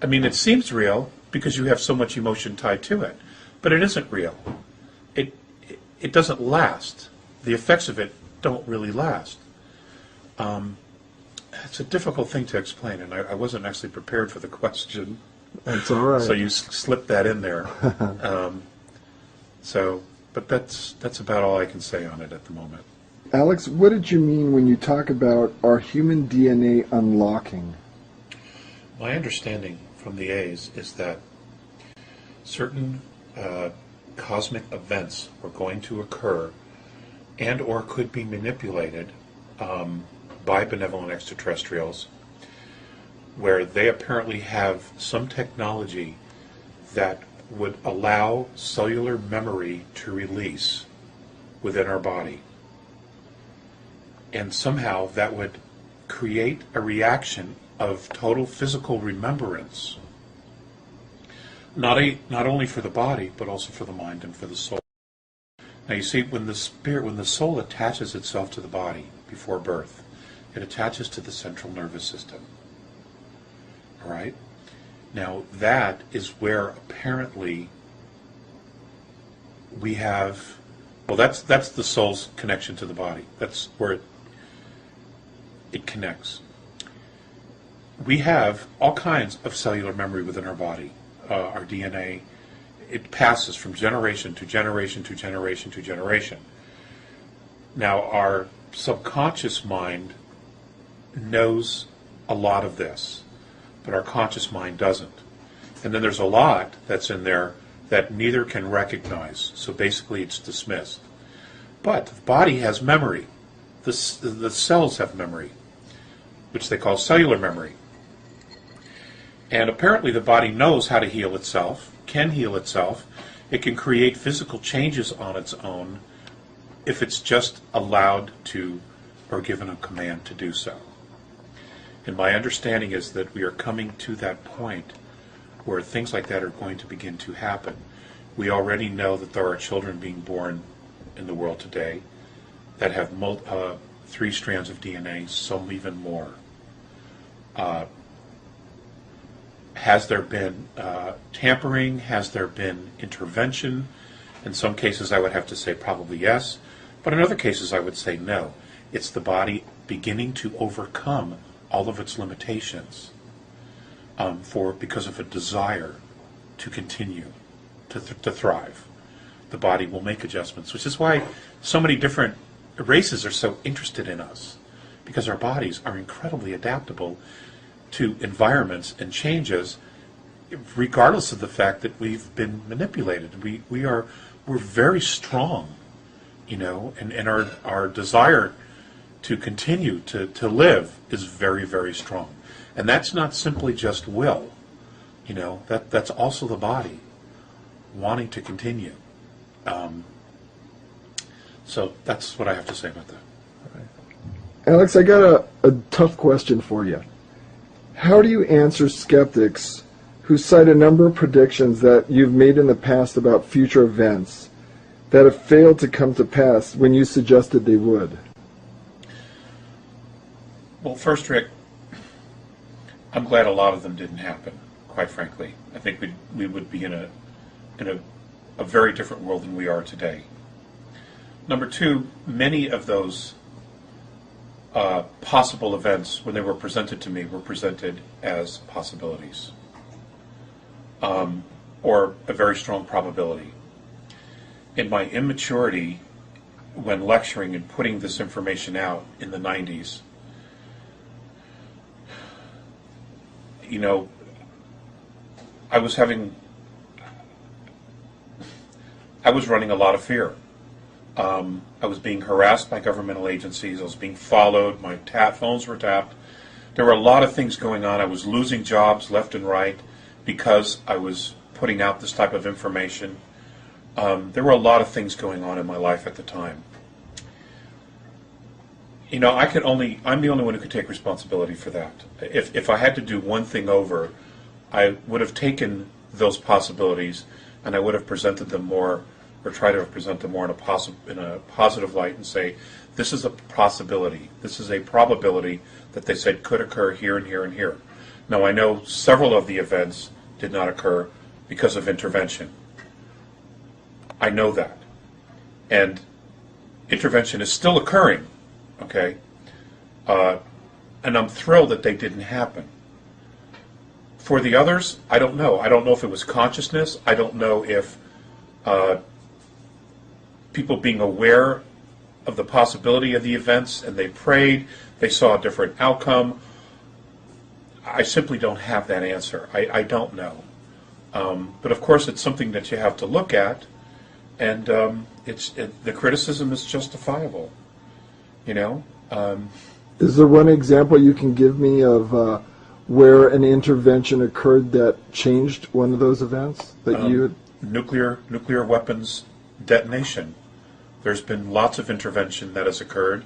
S2: I mean, it seems real because you have so much emotion tied to it, but it isn't real. It doesn't last. The effects of it don't really last. It's a difficult thing to explain, and I wasn't actually prepared for the question.
S1: That's all right.
S2: So you slipped that in there. But that's about all I can say on it at the moment.
S1: Alex, what did you mean when you talk about our human DNA unlocking?
S2: My understanding from the A's is that certain cosmic events were going to occur and or could be manipulated by benevolent extraterrestrials, where they apparently have some technology that would allow cellular memory to release within our body. And somehow that would create a reaction of total physical remembrance, not only for the body, but also for the mind and for the soul. Now you see, when the soul attaches itself to the body before birth, it attaches to the central nervous system. All right? Now that is where apparently we have, well, that's the soul's connection to the body. That's where it connects. We have all kinds of cellular memory within our body. Our DNA, it passes from generation to generation to generation to generation. Now, our subconscious mind knows a lot of this, but our conscious mind doesn't. And then there's a lot that's in there that neither can recognize, so basically it's dismissed. But the body has memory. The cells have memory, which they call cellular memory. And apparently the body knows how to heal itself, can heal itself. It can create physical changes on its own if it's just allowed to or given a command to do so. And my understanding is that we are coming to that point where things like that are going to begin to happen. We already know that there are children being born in the world today that have 3 strands of DNA, some even more. Has there been tampering? Has there been intervention? In some cases I would have to say probably yes, but in other cases I would say no. It's the body beginning to overcome all of its limitations because of a desire to continue to thrive. The body will make adjustments, which is why so many different races are so interested in us, because our bodies are incredibly adaptable to environments and changes, regardless of the fact that we've been manipulated. We're very strong, you know, and our desire to continue to live is very, very strong. And that's not simply just will, you know, that's also the body wanting to continue. So that's what I have to say about that.
S1: Alex, I got a tough question for you. How do you answer skeptics who cite a number of predictions that you've made in the past about future events that have failed to come to pass when you suggested they would?
S2: Well, first, Rick, I'm glad a lot of them didn't happen, quite frankly. I think we would be in a very different world than we are today. Number 2, many of those possible events, when they were presented to me, were presented as possibilities, or a very strong probability. In my immaturity, when lecturing and putting this information out in the 90s, you know, I was running a lot of fear. I was being harassed by governmental agencies. I was being followed. My phones were tapped. There were a lot of things going on. I was losing jobs left and right because I was putting out this type of information. There were a lot of things going on in my life at the time. You know, I'm the only one who could take responsibility for that. If I had to do one thing over, I would have taken those possibilities and I would have presented them more, or try to present them more in a positive light and say, this is a possibility, this is a probability that they said could occur here and here and here. Now I know several of the events did not occur because of intervention. I know that. And intervention is still occurring, okay? And I'm thrilled that they didn't happen. For the others, I don't know. I don't know if it was consciousness. I don't know if people being aware of the possibility of the events and they prayed, they saw a different outcome. I simply don't have that answer. I don't know. But of course it's something that you have to look at, and the criticism is justifiable, you know.
S1: Is there one example you can give me of where an intervention occurred that changed one of those events that you... Nuclear
S2: weapons detonation. There's been lots of intervention that has occurred,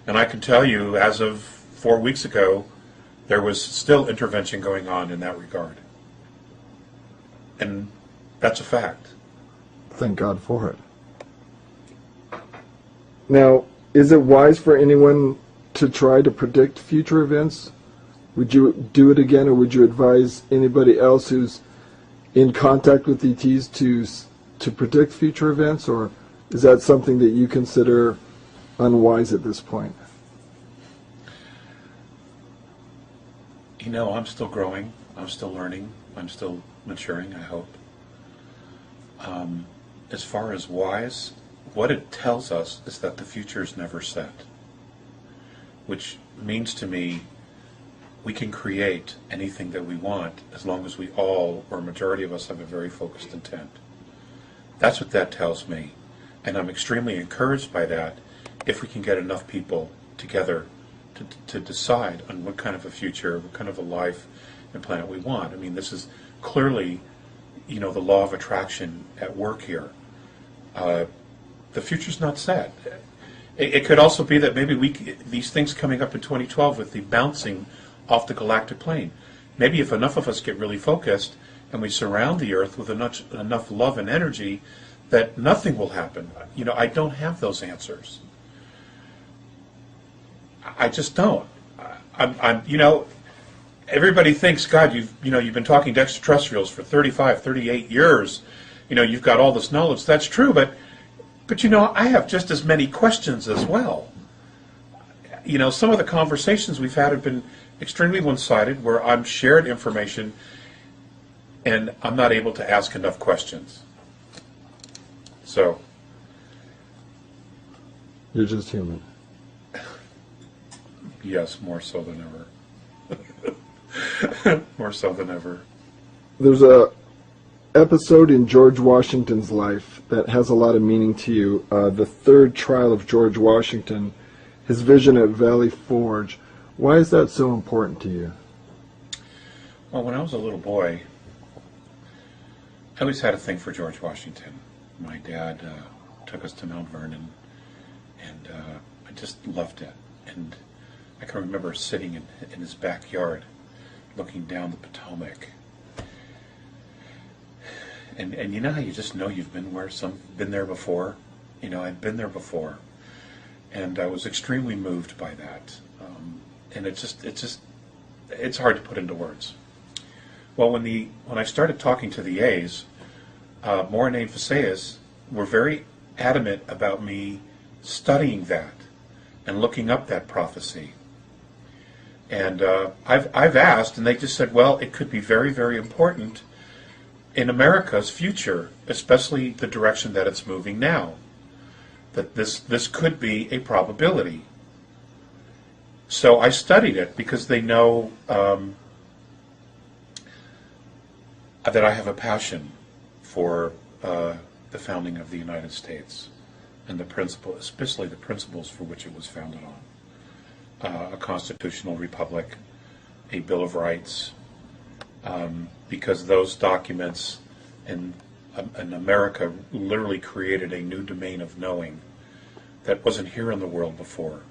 S2: and I can tell you, as of 4 weeks ago, there was still intervention going on in that regard. And that's a fact.
S1: Thank God for it. Now, is it wise for anyone to try to predict future events? Would you do it again, or would you advise anybody else who's in contact with ETs to predict future events, or is that something that you consider unwise at this point?
S2: You know, I'm still growing, I'm still learning, I'm still maturing, I hope. As far as wise, what it tells us is that the future is never set, which means to me we can create anything that we want as long as we all, or a majority of us, have a very focused intent. That's what that tells me, and I'm extremely encouraged by that if we can get enough people together to decide on what kind of a future, what kind of a life and planet we want. I mean, this is clearly, you know, the law of attraction at work here. The future's not set. It could also be that maybe these things coming up in 2012 with the bouncing off the galactic plane, maybe if enough of us get really focused and we surround the Earth with enough love and energy, that nothing will happen. You know, I don't have those answers. I just don't. You know, everybody thinks, God, you've been talking to extraterrestrials for 35, 38 years. You know, you've got all this knowledge. That's true, but you know, I have just as many questions as well. You know, some of the conversations we've had have been extremely one-sided, where I'm shared information and I'm not able to ask enough questions. So,
S1: you're just human.
S2: Yes, more so than ever. More so than ever.
S1: There's a episode in George Washington's life that has a lot of meaning to you. The third trial of George Washington, his vision at Valley Forge. Why is that so important to you?
S2: Well, when I was a little boy, I always had a thing for George Washington. My dad took us to Mount Vernon, and I just loved it. And I can remember sitting in his backyard, looking down the Potomac. And you know how you just know you've been there before? You know, I'd been there before, and I was extremely moved by that. And it's hard to put into words. Well, when I started talking to the A's, Morine and Phaseus were very adamant about me studying that and looking up that prophecy. And I've asked, and they just said, well, it could be very, very important in America's future, especially the direction that it's moving now. that this could be a probability. So I studied it because they know that I have a passion for the founding of the United States and the principle, especially the principles for which it was founded on. A constitutional republic, a Bill of Rights, because those documents in America literally created a new domain of knowing that wasn't here in the world before.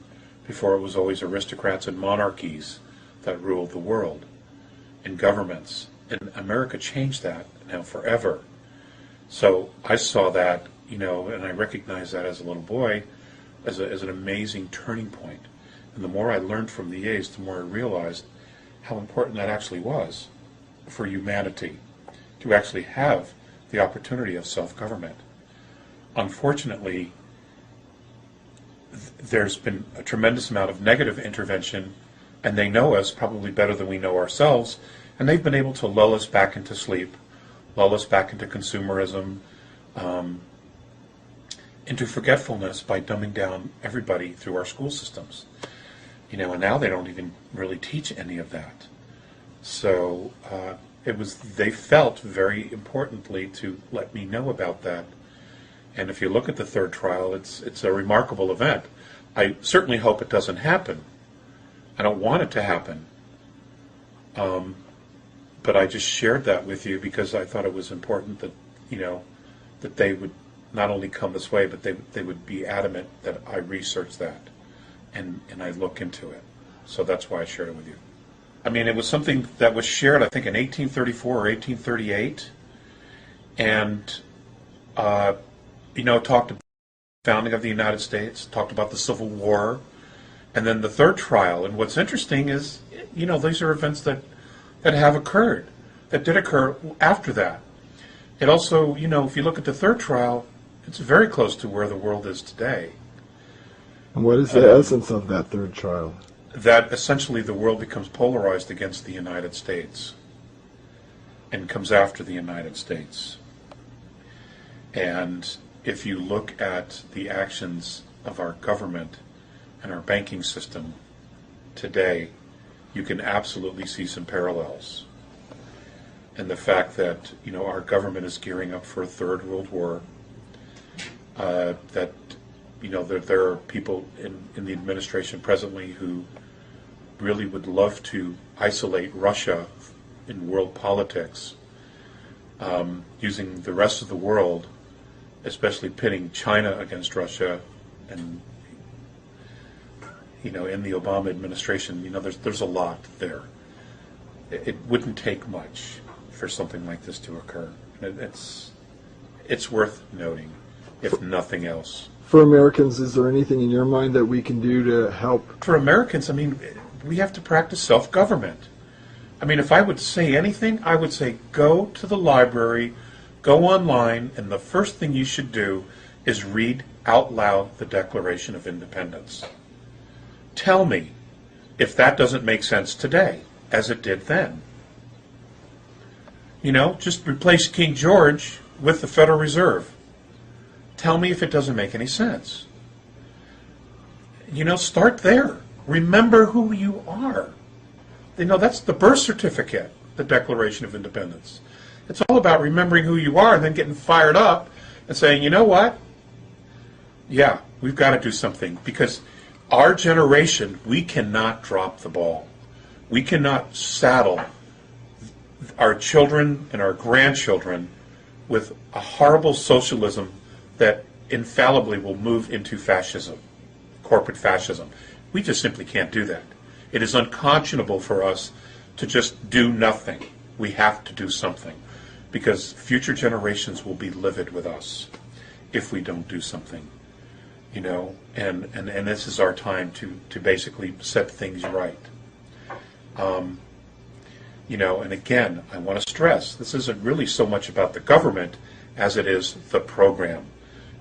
S2: Before, it was always aristocrats and monarchies that ruled the world, and governments. And America changed that now forever. So I saw that, and I recognized that as a little boy as an amazing turning point. And the more I learned from the A's, the more I realized how important that actually was for humanity, to actually have the opportunity of self-government. Unfortunately, there's been a tremendous amount of negative intervention, and they know us probably better than we know ourselves, and they've been able to lull us back into sleep, lull us back into consumerism, into forgetfulness by dumbing down everybody through our school systems. And now they don't even really teach any of that. So they felt very importantly to let me know about that. And if you look at the third trial, it's a remarkable event. I certainly hope it doesn't happen. I don't want it to happen. But I just shared that with you because I thought it was important that, that they would not only come this way, but they would be adamant that I research that and I look into it. So that's why I shared it with you. I mean, it was something that was shared, I think, in 1834 or 1838. And, talked about the founding of the United States, talked about the Civil War, and then the third trial. And what's interesting is, these are events that have occurred, that did occur after that. It also, if you look at the third trial, it's very close to where the world is today.
S1: And what is the essence of that third trial?
S2: That essentially the world becomes polarized against the United States and comes after the United States. And if you look at the actions of our government and our banking system today, you can absolutely see some parallels. And the fact that, our government is gearing up for a third world war, that, there are people in the administration presently who really would love to isolate Russia in world politics, using the rest of the world, especially pitting China against Russia, and in the Obama administration, there's a lot there. It wouldn't take much for something like this to occur. It's worth noting, if nothing else.
S1: For Americans, is there anything in your mind that we can do to help?
S2: For Americans, we have to practice self-government. If I would say anything, I would say go to the library, go online, and the first thing you should do is read out loud the Declaration of Independence. Tell me if that doesn't make sense today, as it did then. Just replace King George with the Federal Reserve. Tell me if it doesn't make any sense. Start there. Remember who you are. That's the birth certificate, the Declaration of Independence. It's all about remembering who you are and then getting fired up and saying, you know what? Yeah, we've got to do something, because our generation, we cannot drop the ball. We cannot saddle our children and our grandchildren with a horrible socialism that infallibly will move into fascism, corporate fascism. We just simply can't do that. It is unconscionable for us to just do nothing. We have to do something, because future generations will be livid with us if we don't do something. And this is our time to basically set things right. And again, I want to stress, this isn't really so much about the government as it is the program.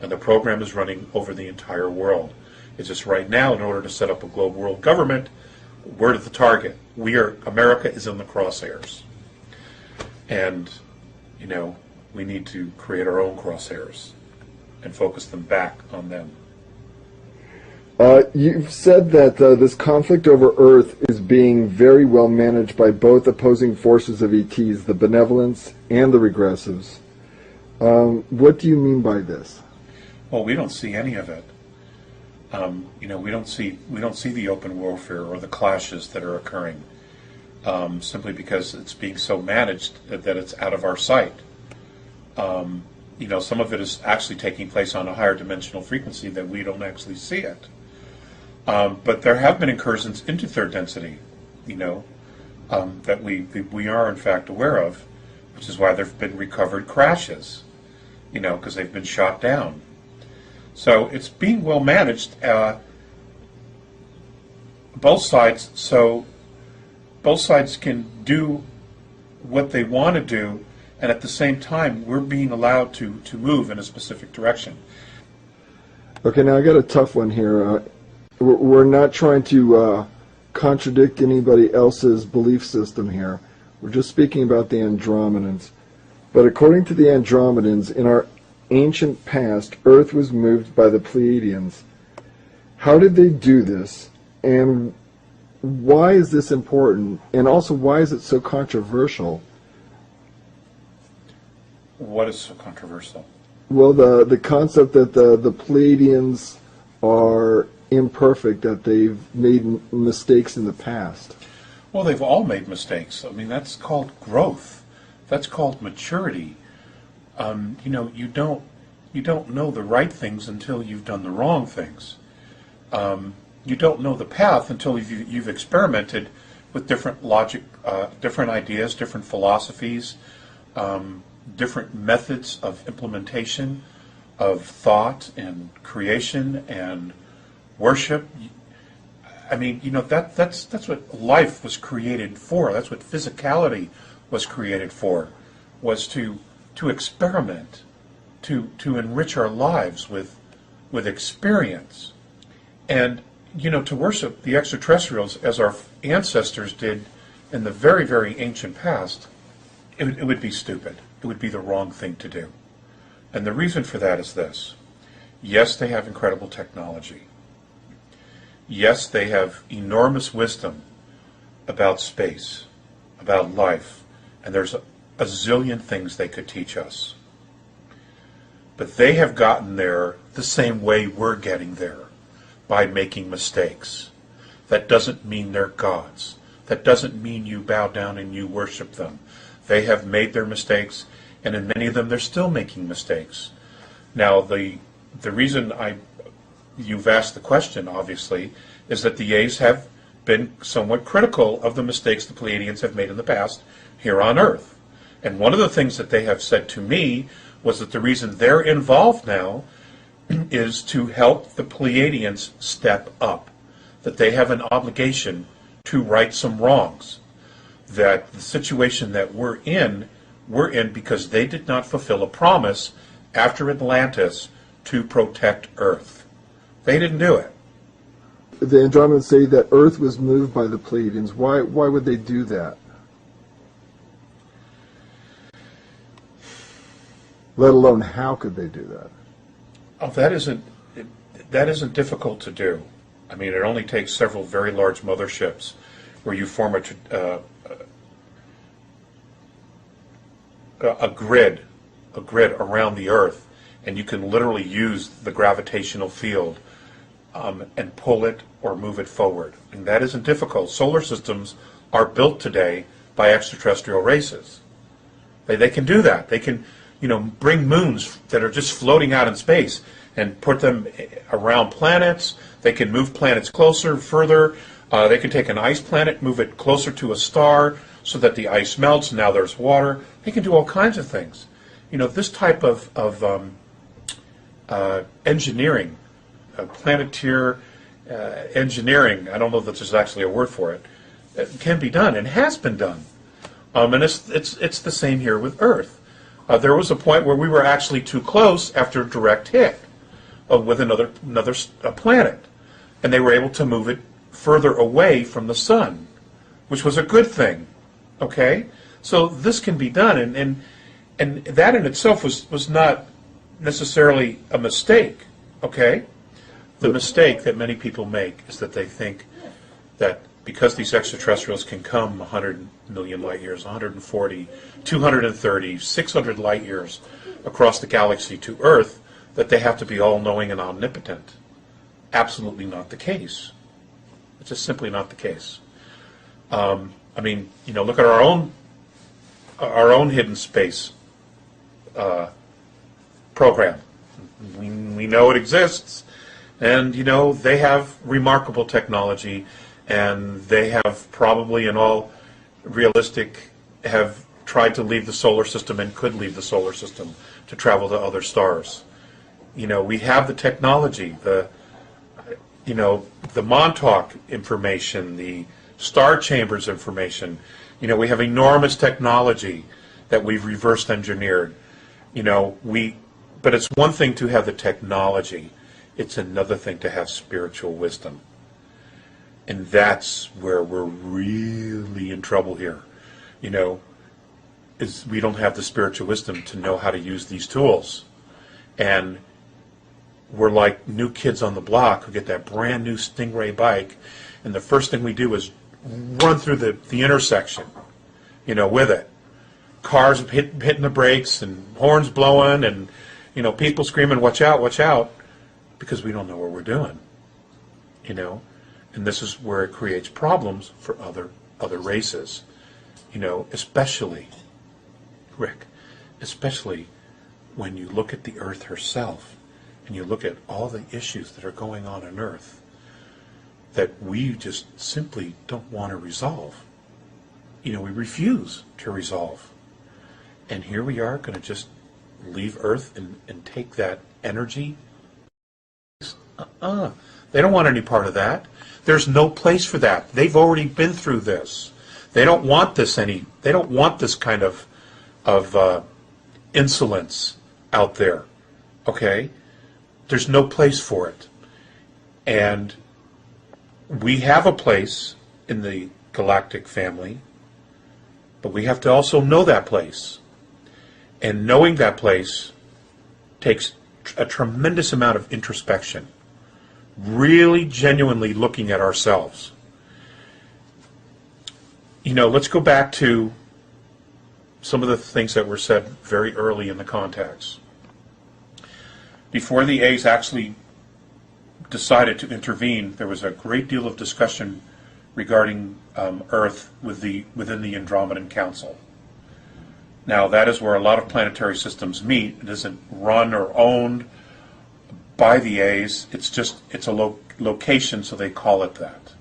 S2: And the program is running over the entire world. It's just right now, in order to set up a global world government, we're at the target. America is in the crosshairs. And, we need to create our own crosshairs and focus them back on them.
S1: You've said that this conflict over Earth is being very well managed by both opposing forces of ETs, the benevolents and the regressives. What do you mean by this?
S2: Well, we don't see any of it. We don't see the open warfare or the clashes that are occurring, simply because it's being so managed that it's out of our sight. Some of it is actually taking place on a higher dimensional frequency that we don't actually see it. But there have been incursions into third density, that we are in fact aware of, which is why there have been recovered crashes, because they've been shot down. So it's being well managed, both sides, so both sides can do what they want to do, and at the same time we're being allowed to move in a specific direction.
S1: Okay, now I got a tough one here. We're not trying to contradict anybody else's belief system here. We're just speaking about the Andromedans. But according to the Andromedans, in our ancient past, Earth was moved by the Pleiadians. How did they do this? And why is this important? And also, why is it so controversial?
S2: What is so controversial?
S1: Well, the concept that the Pleiadians are imperfect, that they've made mistakes in the past.
S2: Well, they've all made mistakes. I mean, that's called growth. That's called maturity. You don't know the right things until you've done the wrong things. You don't know the path until you've experimented with different logic, different ideas, different philosophies, different methods of implementation of thought and creation and worship. I mean, that's what life was created for. That's what physicality was created for, was to experiment, to enrich our lives with experience, and to worship the extraterrestrials as our ancestors did in the very, very ancient past. It would be stupid. It would be the wrong thing to do. And the reason for that is this. Yes, they have incredible technology. Yes, they have enormous wisdom about space, about life, and there's a zillion things they could teach us. But they have gotten there the same way we're getting there, by making mistakes. That doesn't mean they're gods. That doesn't mean you bow down and you worship them. They have made their mistakes, and in many of them they're still making mistakes. Now, the reason you've asked the question, obviously, is that the A's have been somewhat critical of the mistakes the Pleiadians have made in the past here on Earth. And one of the things that they have said to me was that the reason they're involved now is to help the Pleiadians step up, that they have an obligation to right some wrongs, that the situation that we're in because they did not fulfill a promise after Atlantis to protect Earth. They didn't do it.
S1: The Andromedans say that Earth was moved by the Pleiadians. Why would they do that? Let alone, how could they do that?
S2: Oh, that isn't difficult to do. I mean, it only takes several very large motherships where you form a grid around the Earth, and you can literally use the gravitational field and pull it or move it forward. And that isn't difficult. Solar systems are built today by extraterrestrial races. They can do that. They can, bring moons that are just floating out in space and put them around planets. They can move planets closer, further. They can take an ice planet, move it closer to a star so that the ice melts and now there's water. They can do all kinds of things. This type of engineering, planeteer engineering, I don't know that there's actually a word for it, can be done and has been done. And it's the same here with Earth. There was a point where we were actually too close after a direct hit with another planet, and they were able to move it further away from the sun, which was a good thing. Okay, so this can be done, and that in itself was not necessarily a mistake. Okay, The mistake that many people make is that they think that because these extraterrestrials can come 100 million light years, 140, 230, 600 light years across the galaxy to Earth, that they have to be all-knowing and omnipotent. Absolutely not the case. It's just simply not the case. I mean, you know, look at our own hidden space program. We know it exists, and you know they have remarkable technology, and they have probably, in all realistic, have tried to leave the solar system and could leave the solar system to travel to other stars. You know, we have the technology, the Montauk information, the star chambers information. You know, we have enormous technology that we've reverse engineered. You know, but it's one thing to have the technology. It's another thing to have spiritual wisdom. And that's where we're really in trouble here. You know, is we don't have the spiritual wisdom to know how to use these tools. And we're like new kids on the block who get that brand new Stingray bike, and the first thing we do is run through the intersection, you know, with it. Cars hitting the brakes and horns blowing and, you know, people screaming, watch out, because we don't know what we're doing, you know. And this is where it creates problems for other races, you know, especially, Rick, especially when you look at the Earth herself and you look at all the issues that are going on Earth that we just simply don't want to resolve. You know, we refuse to resolve. And here we are going to just leave Earth and take that energy. They don't want any part of that. There's no place for that. They've already been through this. They don't want this they don't want this kind of insolence out there. Okay? There's no place for it. And we have a place in the galactic family, but we have to also know that place. And knowing that place takes a tremendous amount of introspection, really genuinely looking at ourselves. You know, let's go back to some of the things that were said very early in the contacts. Before the A's actually decided to intervene, there was a great deal of discussion regarding Earth within the Andromedan Council. Now, that is where a lot of planetary systems meet. It isn't run or owned by the A's. It's a location, so they call it that.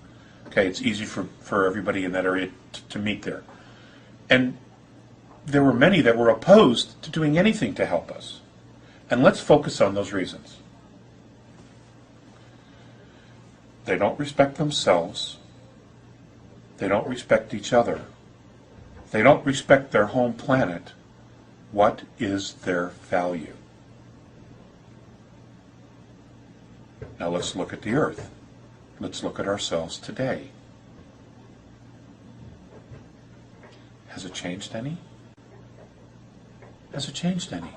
S2: Okay, it's easy for everybody in that area to meet there. And there were many that were opposed to doing anything to help us. And let's focus on those reasons. They don't respect themselves. They don't respect each other. They don't respect their home planet. What is their value? Now let's look at the Earth. Let's look at ourselves today. Has it changed any? Has it changed any?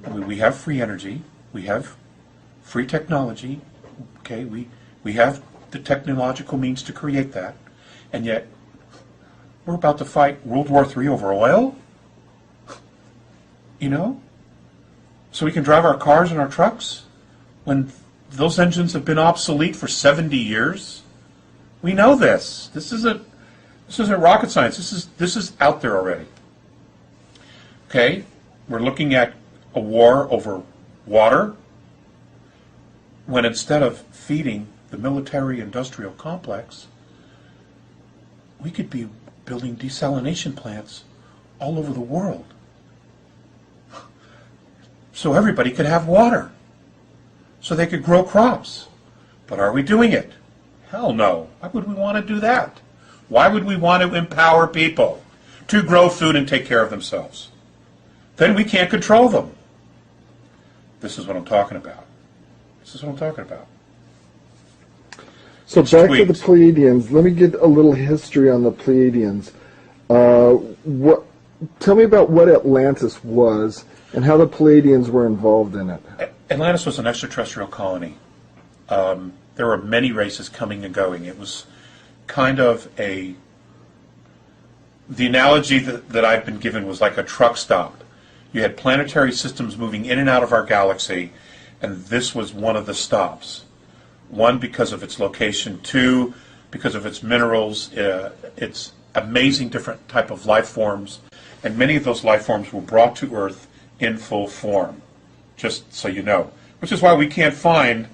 S2: I mean, we have free energy. We have free technology. Okay, we have the technological means to create that. And yet, we're about to fight World War III over oil? You know? So we can drive our cars and our trucks when those engines have been obsolete for 70 years? We know this. This isn't rocket science. This is out there already. Okay? We're looking at a war over water when instead of feeding the military-industrial complex, we could be building desalination plants all over the world so everybody could have water, so they could grow crops. But are we doing it? Hell no. Why would we want to do that? Why would we want to empower people to grow food and take care of themselves? Then we can't control them. This is what I'm talking about. This is what I'm talking about.
S1: So back to the Pleiadians. Let me get a little history on the Pleiadians. Tell me about what Atlantis was and how the Pleiadians were involved in it.
S2: Atlantis was an extraterrestrial colony. There were many races coming and going. It was kind of the analogy that I've been given was like a truck stop. You had planetary systems moving in and out of our galaxy, and this was one of the stops. One, because of its location. Two, because of its minerals, its amazing different type of life forms, and many of those life forms were brought to Earth in full form, just so you know. Which is why we can't find,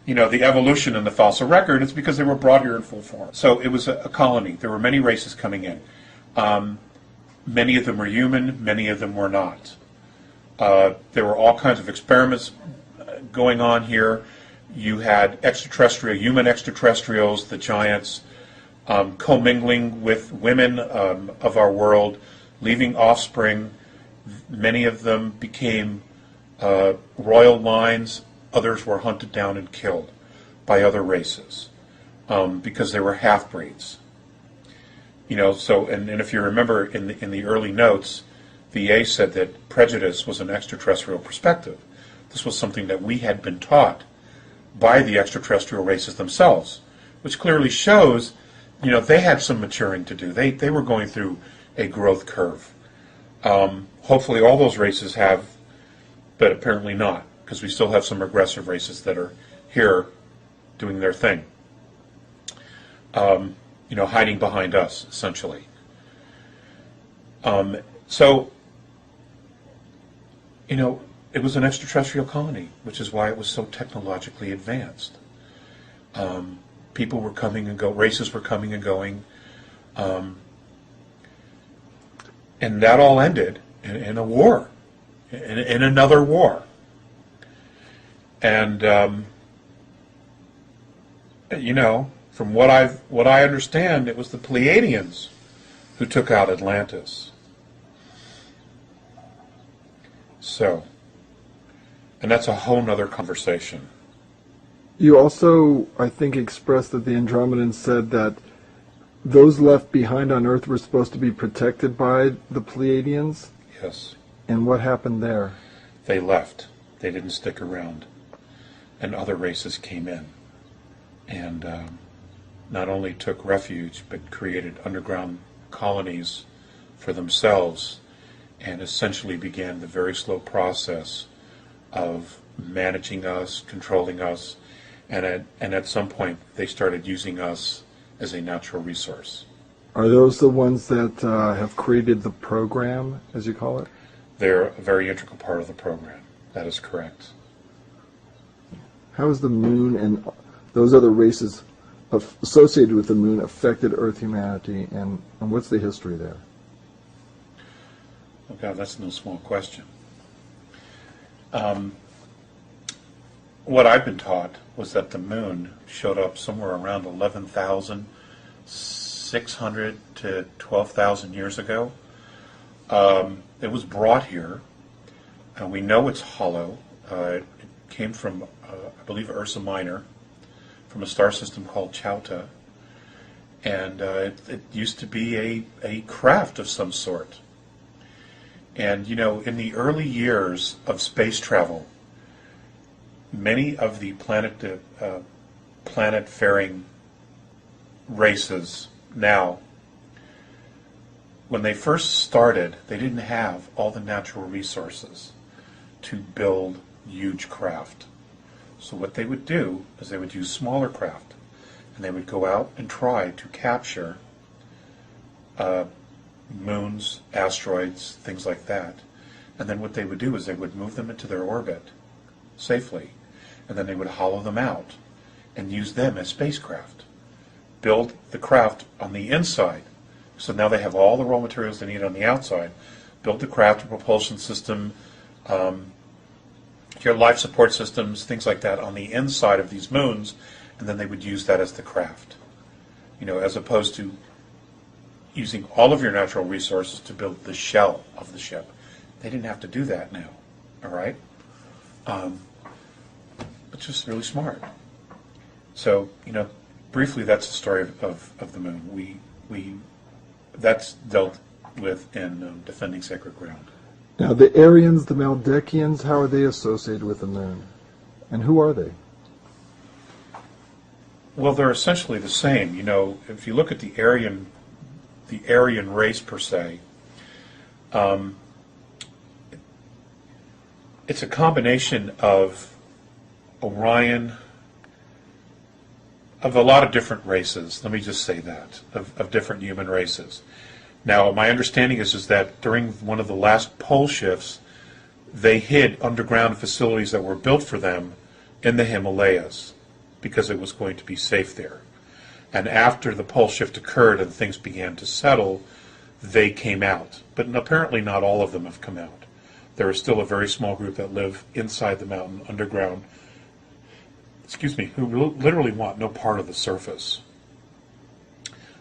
S2: the evolution in the fossil record. It's because they were brought here in full form. So it was a colony. There were many races coming in. Many of them were human, many of them were not. There were all kinds of experiments going on here. You had human extraterrestrials, the giants, commingling with women of our world, leaving offspring. Many of them became royal lines. Others were hunted down and killed by other races because they were half-breeds. So and if you remember in the early notes, VA said that prejudice was an extraterrestrial perspective. This was something that we had been taught by the extraterrestrial races themselves, which clearly shows, they had some maturing to do. They were going through a growth curve. Hopefully all those races have, but apparently not, because we still have some regressive races that are here doing their thing. Hiding behind us, essentially. It was an extraterrestrial colony, which is why it was so technologically advanced. People were coming and go, races were coming and going, and that all ended in a war, in another war. And from what I understand, it was the Pleiadians who took out Atlantis. So, and that's a whole nother conversation.
S1: You also, I think, expressed that the Andromedans said that those left behind on Earth were supposed to be protected by the Pleiadians?
S2: Yes.
S1: And what happened there?
S2: They left. They didn't stick around. And other races came in. And not only took refuge, but created underground colonies for themselves, and essentially began the very slow process of managing us, controlling us, and at some point they started using us as a natural resource.
S1: Are those the ones that have created the program, as you call it?
S2: They're a very integral part of the program. That is correct.
S1: How has the moon and those other races associated with the moon affected Earth humanity, and what's the history there?
S2: Oh God, that's no small question. What I've been taught was that the moon showed up somewhere around 11,600 to 12,000 years ago. It was brought here, and we know it's hollow. It came from, I believe, Ursa Minor, from a star system called Chauta, and it used to be a craft of some sort. And in the early years of space travel, many of the planet-faring races now, when they first started, they didn't have all the natural resources to build huge craft. So what they would do is they would use smaller craft, and they would go out and try to capture moons, asteroids, things like that. And then what they would do is they would move them into their orbit safely, and then they would hollow them out and use them as spacecraft. Build the craft on the inside, so now they have all the raw materials they need on the outside. Build the craft, a propulsion system, your life support systems, things like that on the inside of these moons, and then they would use that as the craft. As opposed to using all of your natural resources to build the shell of the ship. They didn't have to do that now, all right? It's just really smart. So, briefly, that's the story of the moon. That's dealt with in Defending Sacred Ground.
S1: Now, the Aryans, the Meldekians, how are they associated with the moon? And who are they?
S2: Well, they're essentially the same. You know, if you look at the Aryan race per se, it's a combination of Orion, of a lot of different races. Let me just say that, of different human races. Now, my understanding is that during one of the last pole shifts, they hid underground facilities that were built for them in the Himalayas because it was going to be safe there. And after the pole shift occurred and things began to settle, they came out. But apparently not all of them have come out. There is still a very small group that live inside the mountain, underground, who literally want no part of the surface.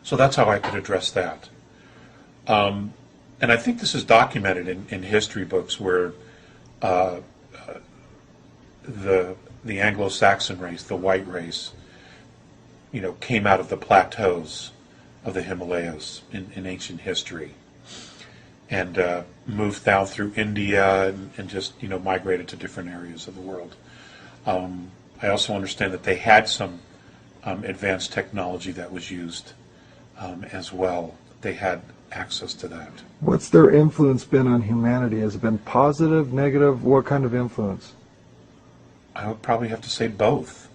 S2: So that's how I could address that. And I think this is documented in history books where the Anglo-Saxon race, the white race, you know, came out of the plateaus of the Himalayas in ancient history, and moved down through India and just, you know, migrated to different areas of the world. I also understand that they had some advanced technology that was used as well. They had access to that.
S1: What's their influence been on humanity? Has it been positive, negative? What kind of influence?
S2: I would probably have to say both.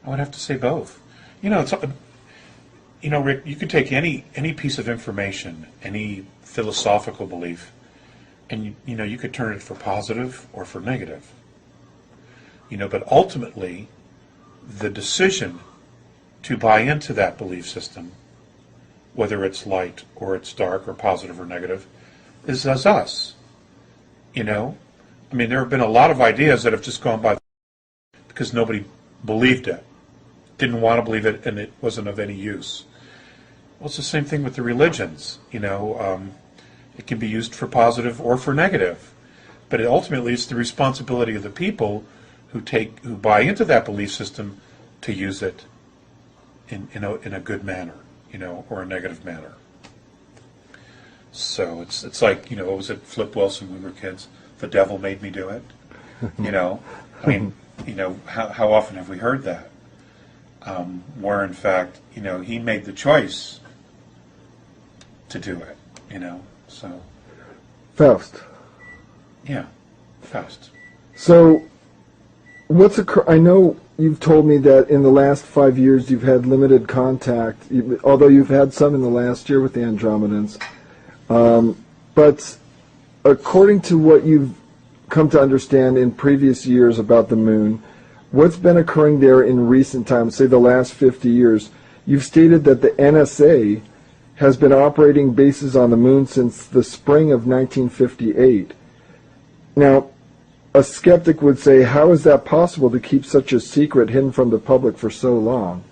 S2: I would have to say both. You know, it's, you know, Rick, you could take any piece of information, any philosophical belief, and you know, you could turn it for positive or for negative. You know, but ultimately, the decision to buy into that belief system, whether it's light or it's dark or positive or negative, is us. You know, I mean, there have been a lot of ideas that have just gone by because nobody believed it, didn't want to believe it, and it wasn't of any use. Well, it's the same thing with the religions. You know, it can be used for positive or for negative, but ultimately it's the responsibility of the people who buy into that belief system to use it in a good manner, you know, or a negative manner. So it's like, you know, what was it, Flip Wilson when we were kids? The devil made me do it. You know, I mean, you know, how often have we heard that? Where in fact, you know, he made the choice to do it. You know, so.
S1: Faust.
S2: Yeah, Faust.
S1: So, I know you've told me that in the last 5 years you've had limited contact, although you've had some in the last year with the Andromedans. But according to what you've come to understand in previous years about the moon, what's been occurring there in recent times, say the last 50 years, you've stated that the NSA has been operating bases on the moon since the spring of 1958. Now, a skeptic would say, how is that possible to keep such a secret hidden from the public for so long?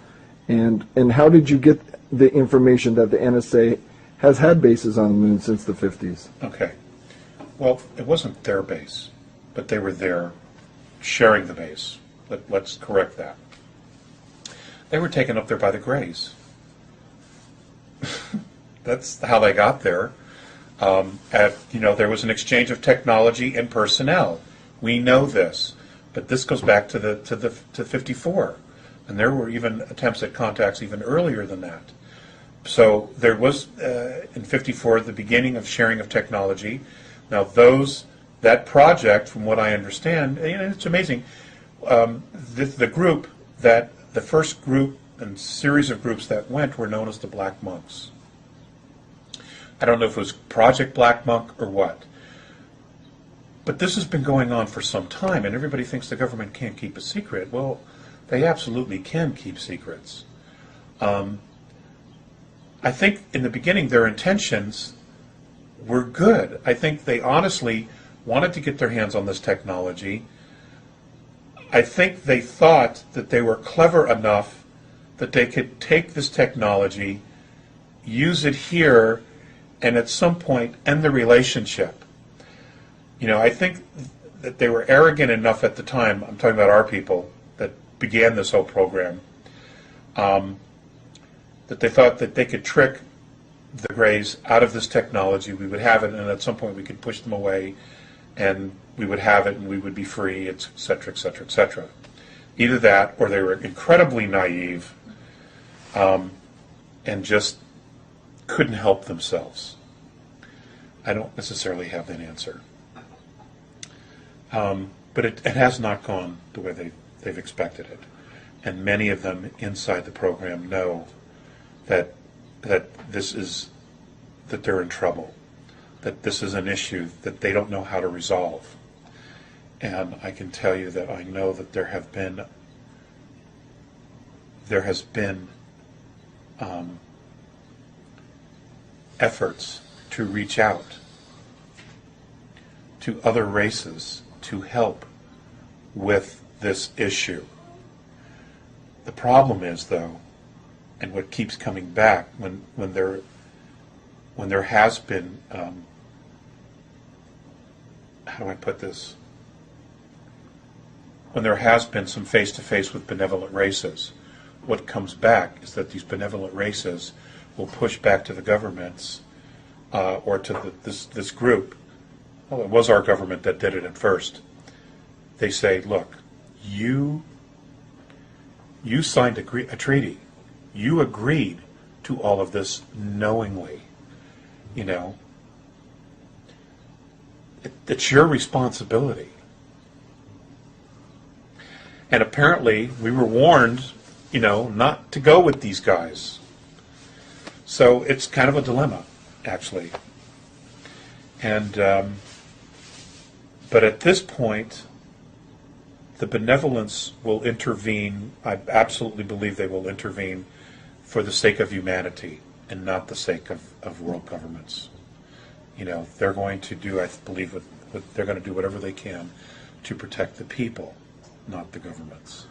S1: And how did you get the information that the NSA has had bases on the moon since the 50s?
S2: Okay. Well, it wasn't their base, but they were there sharing the base. Let's correct that. They were taken up there by the Greys. That's how they got there. You know, there was an exchange of technology and personnel. We know this, but this goes back to 54, and there were even attempts at contacts even earlier than that. So there was in 54 the beginning of sharing of technology. Now that project, from what I understand, and it's amazing. The first group and series of groups that went were known as the Black Monks. I don't know if it was Project Black Monk or what. But this has been going on for some time, and everybody thinks the government can't keep a secret. Well, they absolutely can keep secrets. I think in the beginning their intentions were good. I think they honestly wanted to get their hands on this technology. I think they thought that they were clever enough that they could take this technology, use it here, and at some point end the relationship. You know, I think that they were arrogant enough at the time, I'm talking about our people that began this whole program, that they thought that they could trick the Greys out of this technology. We would have it, and at some point we could push them away, and we would have it, and we would be free, et cetera, et cetera, et cetera. Either that, or they were incredibly naive and just couldn't help themselves. I don't necessarily have that answer. But it has not gone the way they've expected it. And many of them inside the program know that they're in trouble, that this is an issue that they don't know how to resolve. And I can tell you that I know that there has been efforts to reach out to other races to help with this issue. The problem is, though, and what keeps coming back when there has been, how do I put this? When there has been some face-to-face with benevolent races, what comes back is that these benevolent races will push back to the governments or to this group. Well, it was our government that did it at first. They say, look, you signed a treaty. You agreed to all of this knowingly. You know, it's your responsibility. And apparently we were warned, you know, not to go with these guys. So it's kind of a dilemma, actually. And but at this point, the benevolence will intervene. I absolutely believe they will intervene for the sake of humanity and not the sake of world governments. You know, they're going to do, I believe, they're going to do whatever they can to protect the people, not the governments.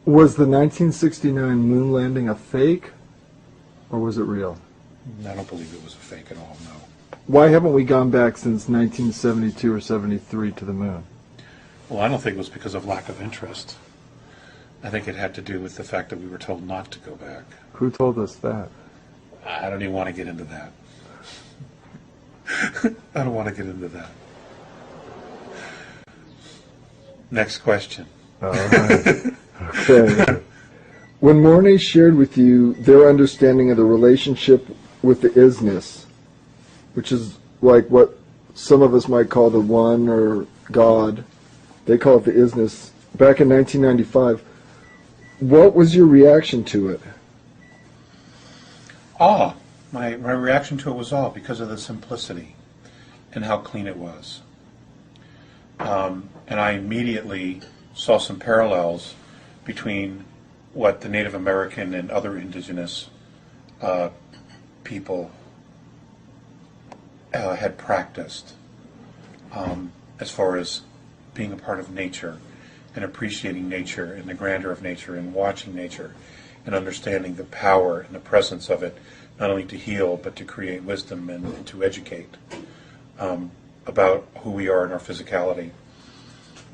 S1: Was the 1969 moon landing a fake, or was it real?
S2: I don't believe it was a fake at all, no.
S1: Why haven't we gone back since 1972 or 73 to the moon?
S2: Well, I don't think it was because of lack of interest. I think it had to do with the fact that we were told not to go back.
S1: Who told us that?
S2: I don't even want to get into that. I don't want to get into that. Next question.
S1: All right. Okay. When Mornay shared with you their understanding of the relationship with the isness, which is like what some of us might call the one or God, they call it the isness, back in 1995, what was your reaction to it?
S2: Awe. My reaction to it was awe because of the simplicity and how clean it was. And I immediately saw some parallels between what the Native American and other indigenous people had practiced as far as being a part of nature and appreciating nature and the grandeur of nature and watching nature and understanding the power and the presence of it, not only to heal but to create wisdom and to educate about who we are in our physicality.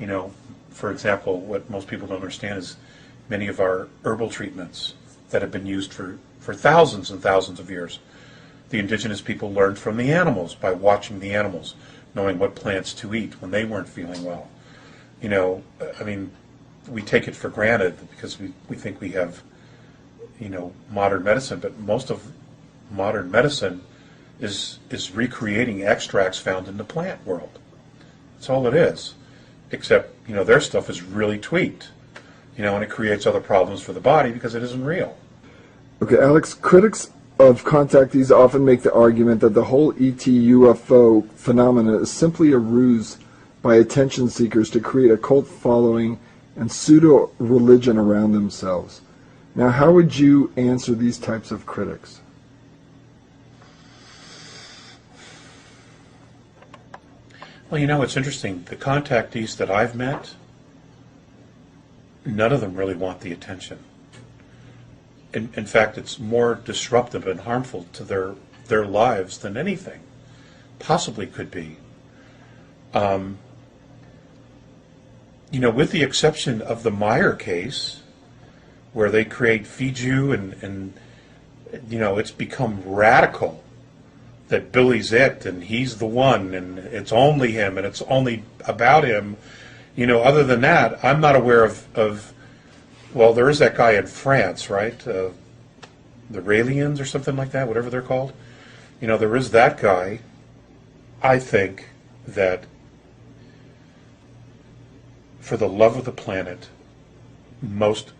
S2: You know, for example, what most people don't understand is many of our herbal treatments that have been used for thousands and thousands of years. The indigenous people learned from the animals by watching the animals, knowing what plants to eat when they weren't feeling well. You know, I mean, we take it for granted because we think we have, you know, modern medicine, but most of modern medicine is recreating extracts found in the plant world. That's all it is. Except, you know, their stuff is really tweaked, you know, and it creates other problems for the body because it isn't real.
S1: Okay, Alex, critics of contactees often make the argument that the whole ET UFO phenomena is simply a ruse by attention seekers to create a cult following and pseudo-religion around themselves. Now, how would you answer these types of critics?
S2: Well, you know, it's interesting. The contactees that I've met, none of them really want the attention. In fact, it's more disruptive and harmful to their lives than anything possibly could be. You know, with the exception of the Meyer case, where they create Fiju and you know, it's become radical that Billy's it and he's the one and it's only him and it's only about him. You know, other than that, I'm not aware of Well, there is that guy in France, right? The Raelians or something like that, whatever they're called. You know, there is that guy. I think that for the love of the planet, most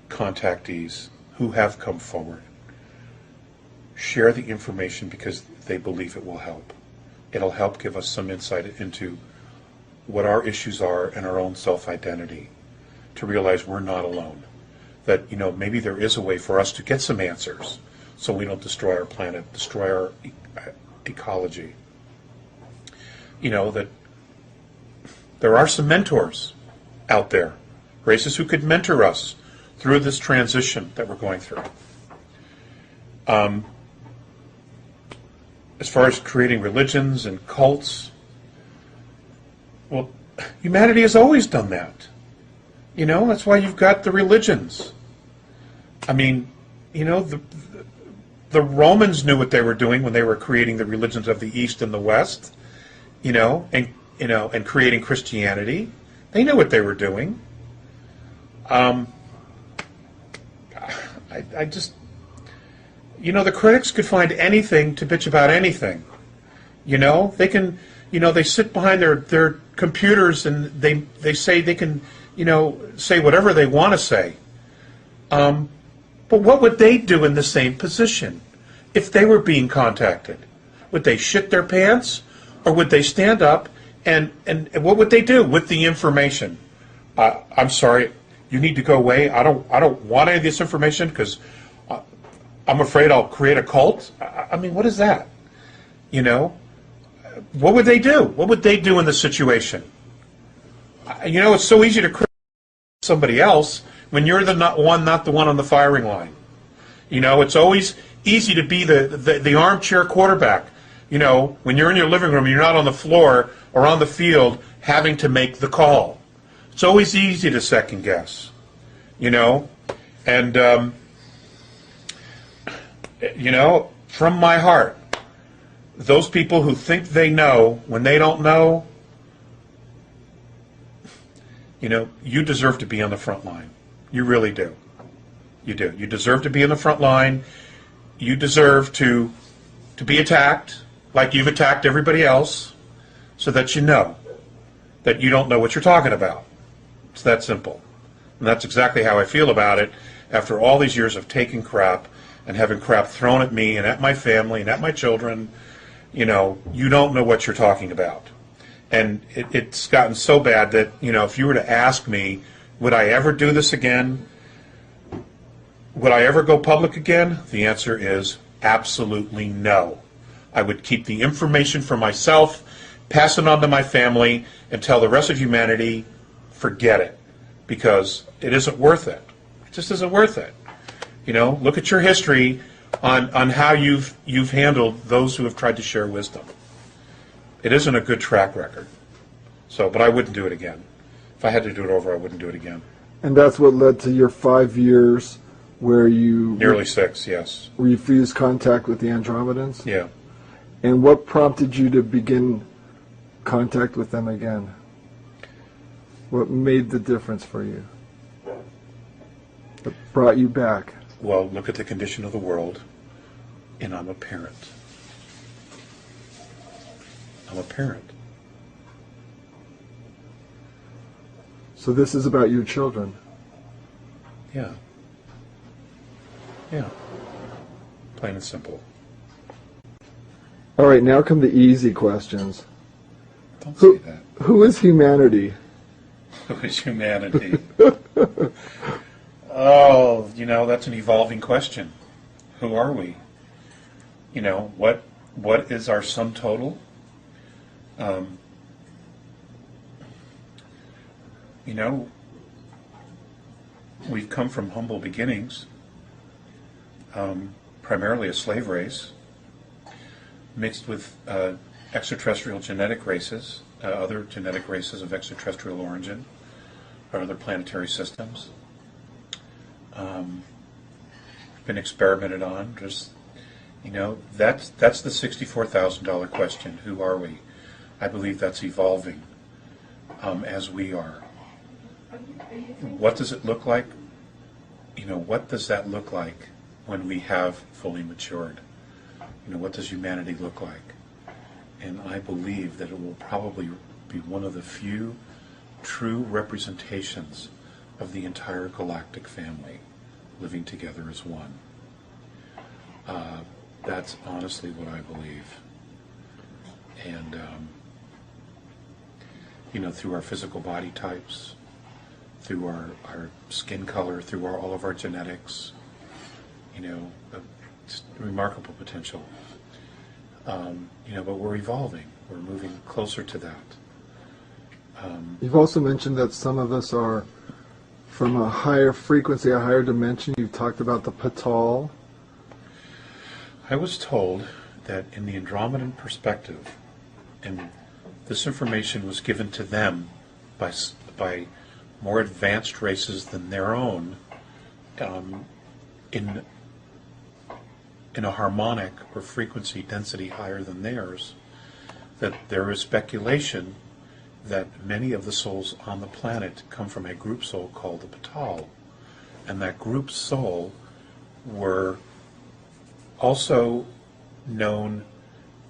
S2: contactees who have come forward share the information because they believe it will help. It'll help give us some insight into what our issues are and our own self-identity, to realize we're not alone. That, you know, maybe there is a way for us to get some answers so we don't destroy our planet, destroy our ecology. You know, that there are some mentors out there, races who could mentor us through this transition that we're going through. As far as creating religions and cults, well, humanity has always done that. You know, that's why you've got the religions. I mean, you know, the Romans knew what they were doing when they were creating the religions of the East and the West, and creating Christianity. They knew what they were doing. I just, the critics could find anything to bitch about anything. They can, they sit behind their computers and they say they can, say whatever they want to say. But what would they do in the same position if they were being contacted? Would they shit their pants, or would they stand up and what would they do with the information? I'm sorry, you need to go away. I don't want any of this information because I'm afraid I'll create a cult. I mean, what is that? What would they do? What would they do in the situation? It's so easy to criticize somebody else when you're not the one on the firing line. It's always easy to be the armchair quarterback. When you're in your living room, you're not on the floor or on the field having to make the call. It's always easy to second guess. And from my heart, those people who think they know when they don't know, you deserve to be on the front line. You really do. You do. You deserve to be in the front line. You deserve to be attacked like you've attacked everybody else, so that you know that you don't know what you're talking about. It's that simple. And that's exactly how I feel about it after all these years of taking crap and having crap thrown at me and at my family and at my children. You don't know what you're talking about. And it's gotten so bad that, if you were to ask me, would I ever do this again? Would I ever go public again? The answer is absolutely no. I would keep the information for myself, pass it on to my family, and tell the rest of humanity, forget it, because it isn't worth it. It just isn't worth it. Look at your history on how you've handled those who have tried to share wisdom. It isn't a good track record. But I wouldn't do it again. If I had to do it over, I wouldn't do it again.
S1: And that's what led to your 5 years where you...
S2: Nearly 6, yes.
S1: Refused contact with the Andromedans?
S2: Yeah.
S1: And what prompted you to begin contact with them again? What made the difference for you? That brought you back?
S2: Well, look at the condition of the world, and I'm a parent. I'm a parent.
S1: So this is about your children?
S2: Yeah. Yeah. Plain and simple.
S1: All right, now come the easy questions.
S2: Don't say that.
S1: Who is humanity?
S2: Who is humanity? Oh, that's an evolving question. Who are we? What is our sum total? We've come from humble beginnings, primarily a slave race, mixed with extraterrestrial genetic races, other genetic races of extraterrestrial origin, or other planetary systems. Been experimented on. Just, that's the $64,000 question. Who are we? I believe that's evolving as we are. What does it look like? what does that look like when we have fully matured? What does humanity look like? And I believe that it will probably be one of the few true representations of the entire galactic family living together as one. That's honestly what I believe. And, through our physical body types, through our skin color, through all of our genetics, it's remarkable potential. But we're evolving. We're moving closer to that.
S1: You've also mentioned that some of us are from a higher frequency, a higher dimension. You've talked about the Patal.
S2: I was told that in the Andromedan perspective, and this information was given to them by more advanced races than their own, in a harmonic or frequency density higher than theirs, that there is speculation that many of the souls on the planet come from a group soul called the Patal, and that group soul were also known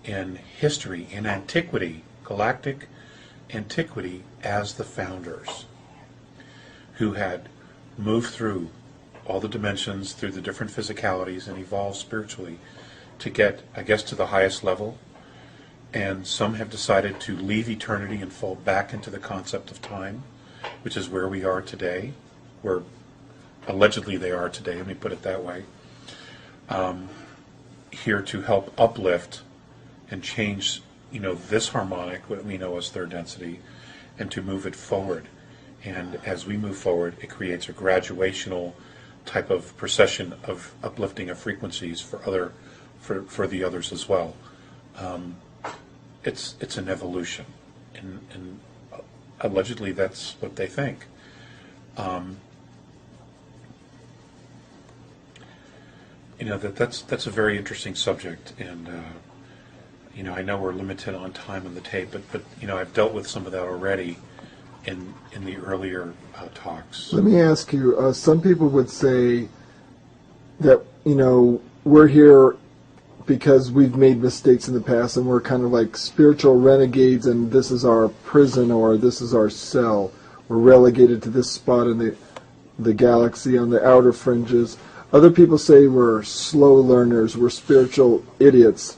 S2: in history, in antiquity, galactic antiquity, as the founders, who had moved through all the dimensions, through the different physicalities, and evolved spiritually to get, I guess, to the highest level. And some have decided to leave eternity and fall back into the concept of time, which is where we are today, where allegedly they are today, let me put it that way, here to help uplift and change, this harmonic, what we know as third density, and to move it forward. And as we move forward, it creates a graduational type of procession of uplifting of frequencies for the others as well. It's an evolution, and allegedly that's what they think. That's a very interesting subject, and I know we're limited on time on the tape, but I've dealt with some of that already in the earlier talks.
S1: Let me ask you, some people would say that, we're here because we've made mistakes in the past and we're kind of like spiritual renegades and this is our prison or this is our cell. We're relegated to this spot in the galaxy on the outer fringes. Other people say we're slow learners, we're spiritual idiots,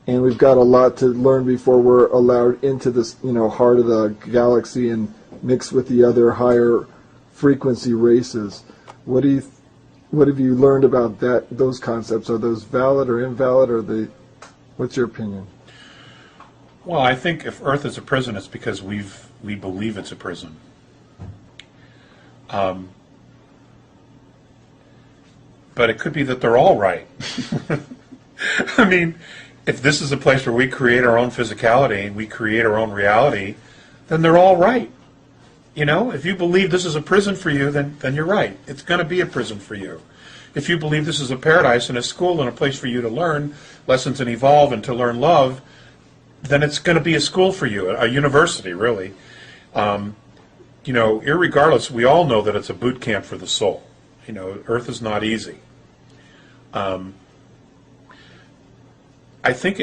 S1: and we've got a lot to learn before we're allowed into this, heart of the galaxy and mix with the other higher frequency races. What have you learned about those concepts? Are those valid or invalid, or what's your opinion?
S2: Well, I think if Earth is a prison, it's because we believe it's a prison. But it could be that they're all right. I mean, if this is a place where we create our own physicality and we create our own reality, then they're all right. If you believe this is a prison for you, then you're right. It's going to be a prison for you. If you believe this is a paradise and a school and a place for you to learn lessons and evolve and to learn love, then it's going to be a school for you, a university, really. Irregardless, we all know that it's a boot camp for the soul. Earth is not easy. I think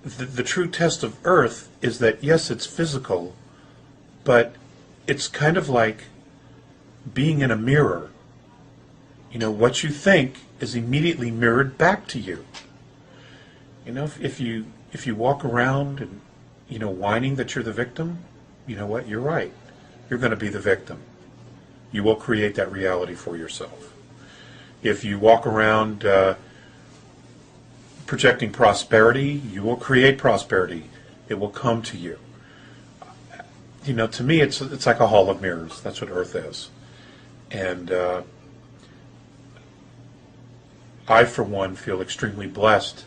S2: the true test of Earth is that, yes, it's physical, but it's kind of like being in a mirror. What you think is immediately mirrored back to you. If you walk around and, whining that you're the victim, you know what? You're right. You're going to be the victim. You will create that reality for yourself. If you walk around projecting prosperity, you will create prosperity. It will come to you. To me, it's like a hall of mirrors. That's what Earth is. And I, for one, feel extremely blessed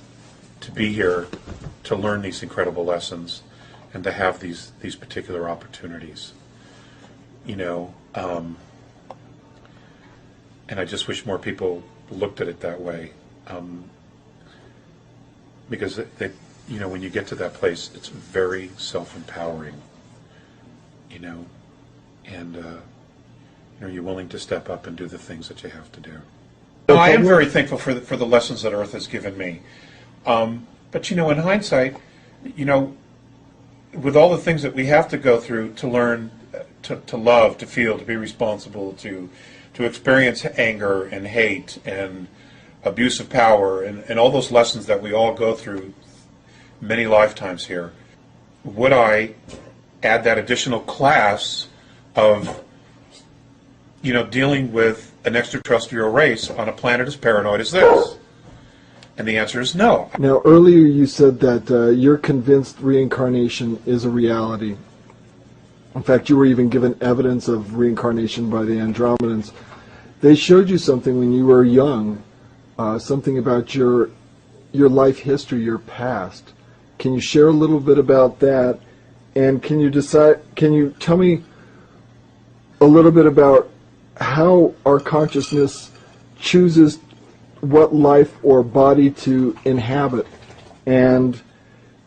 S2: to be here to learn these incredible lessons and to have these particular opportunities. And I just wish more people looked at it that way, because when you get to that place, it's very self-empowering, and Are you willing to step up and do the things that you have to do? No, I am very thankful for the lessons that Earth has given me. But, in hindsight, with all the things that we have to go through to learn to love, to feel, to be responsible, to experience anger and hate and abuse of power and all those lessons that we all go through many lifetimes here, would I add that additional class of, dealing with an extraterrestrial race on a planet as paranoid as this? And the answer is no.
S1: Now, earlier you said that you're convinced reincarnation is a reality. In fact, you were even given evidence of reincarnation by the Andromedans. They showed you something when you were young, something about your life history, your past. Can you share a little bit about that? And can you tell me a little bit about how our consciousness chooses what life or body to inhabit? And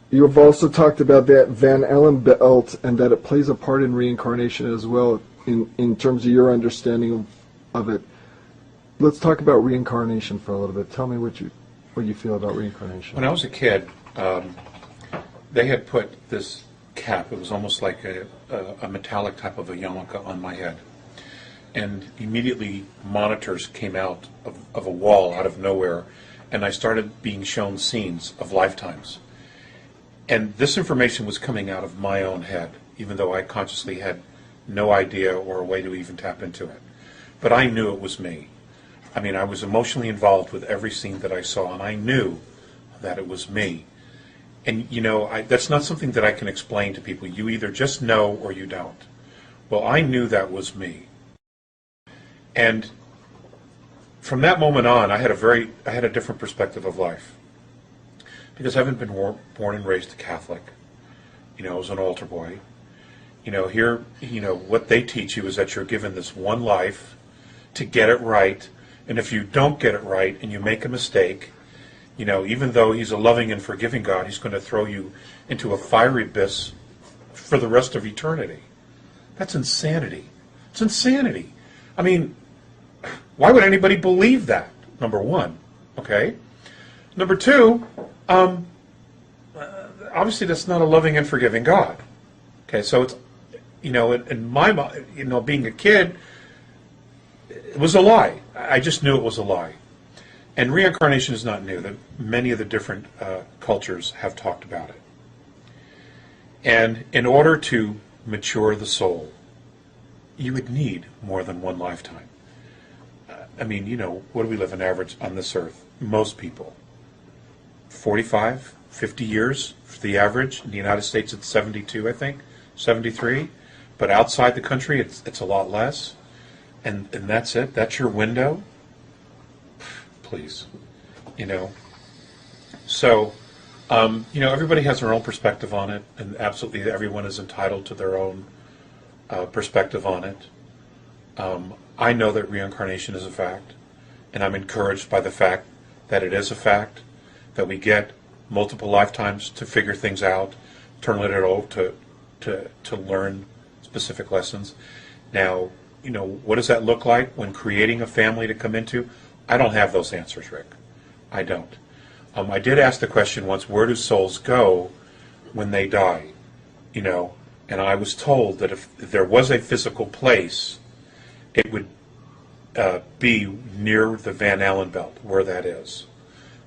S1: you've also talked about that Van Allen belt and that it plays a part in reincarnation as well in terms of your understanding of it. Let's talk about reincarnation for a little bit. Tell me what you feel about reincarnation.
S2: When I was a kid, they had put this cap, it was almost like a metallic type of a yarmulke on my head. And immediately monitors came out of a wall out of nowhere, and I started being shown scenes of lifetimes. And this information was coming out of my own head, even though I consciously had no idea or a way to even tap into it. But I knew it was me. I mean, I was emotionally involved with every scene that I saw, and I knew that it was me. And, that's not something that I can explain to people. You either just know or you don't. Well, I knew that was me. And from that moment on, I had a different perspective of life. Because having been born and raised a Catholic, I was an altar boy. Here, what they teach you is that you're given this one life to get it right. And if you don't get it right and you make a mistake, even though he's a loving and forgiving God, he's going to throw you into a fiery abyss for the rest of eternity. That's insanity. It's insanity. I mean, why would anybody believe that? Number one, okay? Number two, obviously that's not a loving and forgiving God. Okay, so it's, in my mind, being a kid, it was a lie. I just knew it was a lie. And reincarnation is not new. Many of the different cultures have talked about it. And in order to mature the soul, you would need more than one lifetime. I mean, what do we live on average on this earth? Most people. 45, 50 years for the average. In the United States, it's 72, I think, 73. But outside the country, it's a lot less. And that's it. That's your window. Please. So, everybody has their own perspective on it, and absolutely everyone is entitled to their own perspective on it. I know that reincarnation is a fact, and I'm encouraged by the fact that it is a fact, that we get multiple lifetimes to figure things out, turn it over to learn specific lessons. Now, what does that look like when creating a family to come into? I don't have those answers, Rick. I don't. I did ask the question once, where do souls go when they die? And I was told that if there was a physical place, it would be near the Van Allen belt, where that is.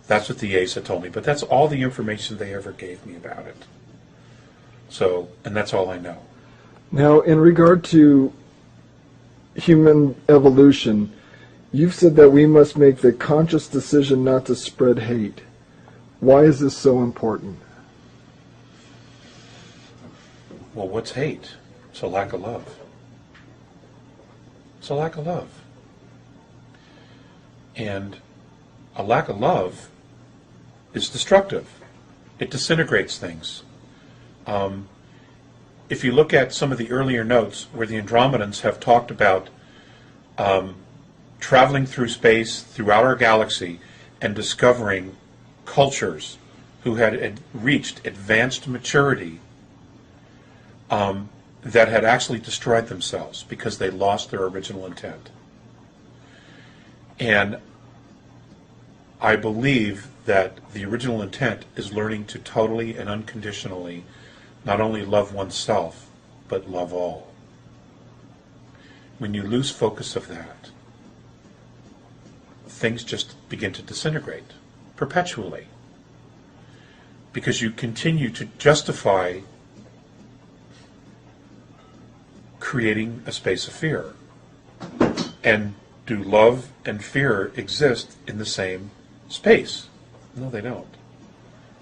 S2: That's what the ASA told me, but that's all the information they ever gave me about it. So, and that's all I know.
S1: Now, in regard to human evolution, you've said that we must make the conscious decision not to spread hate. Why is this so important?
S2: Well, what's hate? It's a lack of love. It's a lack of love. And a lack of love is destructive. It disintegrates things. If you look at some of the earlier notes where the Andromedans have talked about traveling through space, throughout our galaxy, and discovering cultures who had reached advanced maturity, that had actually destroyed themselves because they lost their original intent. And I believe that the original intent is learning to totally and unconditionally not only love oneself, but love all. When you lose focus of that, things just begin to disintegrate perpetually, because you continue to justify creating a space of fear. And do love and fear exist in the same space? No, they don't.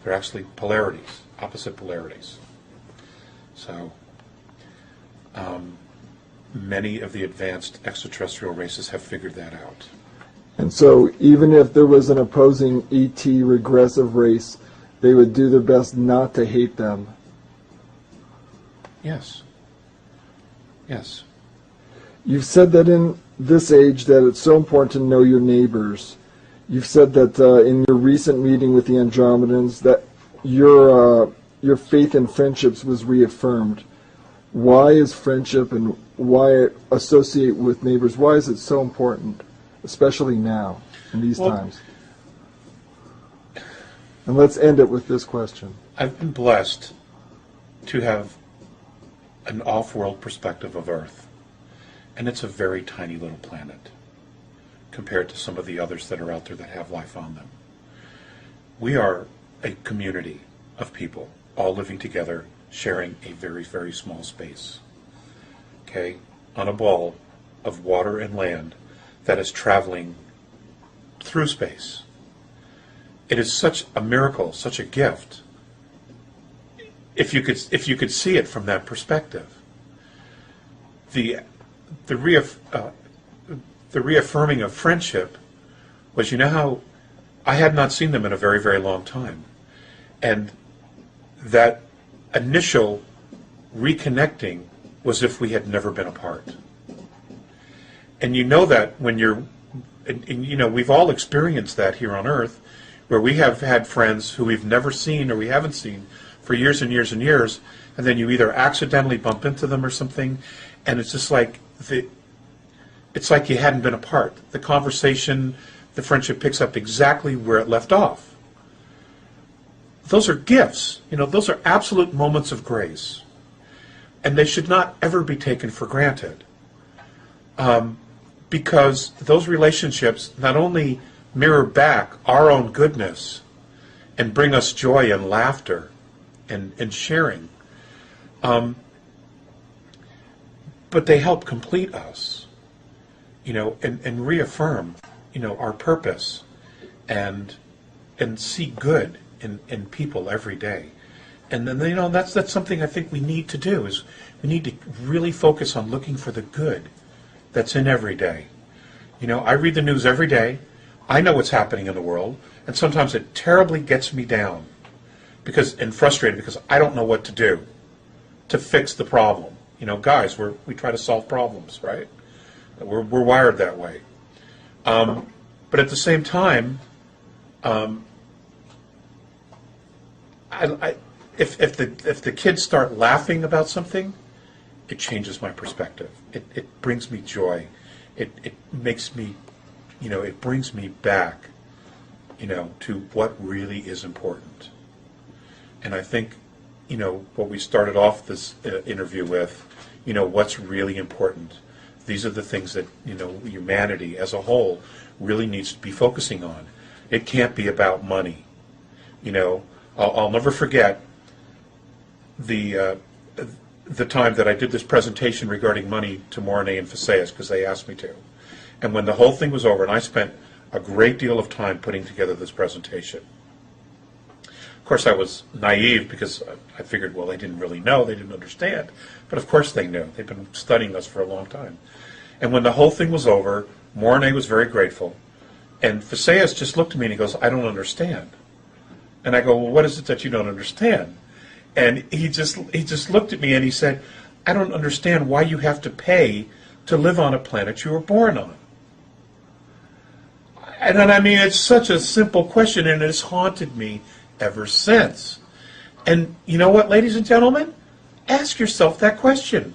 S2: They're actually polarities, opposite polarities. So, many of the advanced extraterrestrial races have figured that out.
S1: And so even if there was an opposing ET regressive race, they would do their best not to hate them.
S2: Yes. Yes.
S1: You've said that in this age that it's so important to know your neighbors. You've said that in your recent meeting with the Andromedans that your faith in friendships was reaffirmed. Why is friendship and why associate with neighbors, why is it so important, especially now, in these times? And let's end it with this question.
S2: I've been blessed to have an off-world perspective of Earth. And it's a very tiny little planet compared to some of the others that are out there that have life on them. We are a community of people all living together, sharing a very, very small space. Okay? On a ball of water and land that is traveling through space. It is such a miracle, such a gift, if you could see it from that perspective. The reaffirming of friendship was, you know how I had not seen them in a very, very long time. And that initial reconnecting was if we had never been apart. And you know that when you're, and you know, we've all experienced that here on Earth, where we have had friends who we've never seen or we haven't seen for years and years and years, and then you either accidentally bump into them or something, and it's just like it's like you hadn't been apart. The conversation, the friendship picks up exactly where it left off. Those are gifts. You know, those are absolute moments of grace. And they should not ever be taken for granted. Because those relationships not only mirror back our own goodness and bring us joy and laughter and sharing, but they help complete us, you know, and reaffirm, you know, our purpose and see good in people every day. And then, you know, that's something I think we need to do, is we need to really focus on looking for the good that's in every day. You know, I read the news every day. I know what's happening in the world, and sometimes it terribly gets me down and frustrated because I don't know what to do to fix the problem. You know, guys, we try to solve problems, right? We're wired that way. But at the same time, if the kids start laughing about something, it changes my perspective. It brings me joy. It makes me, you know, it brings me back, you know, to what really is important. And I think, you know, what we started off this interview with, you know, what's really important. These are the things that, you know, humanity as a whole really needs to be focusing on. It can't be about money. You know, I'll never forget the time that I did this presentation regarding money to Mornay and Faceas, because they asked me to. And when the whole thing was over, and I spent a great deal of time putting together this presentation. Of course, I was naive because I figured, well, they didn't really know, they didn't understand. But of course they knew. They've been studying us for a long time. And when the whole thing was over, Mornay was very grateful. And Faceas just looked at me and he goes, I don't understand. And I go, well, what is it that you don't understand? And he just looked at me and he said, I don't understand why you have to pay to live on a planet you were born on. And I mean, it's such a simple question, and it's haunted me ever since. And you know what, ladies and gentlemen? Ask yourself that question.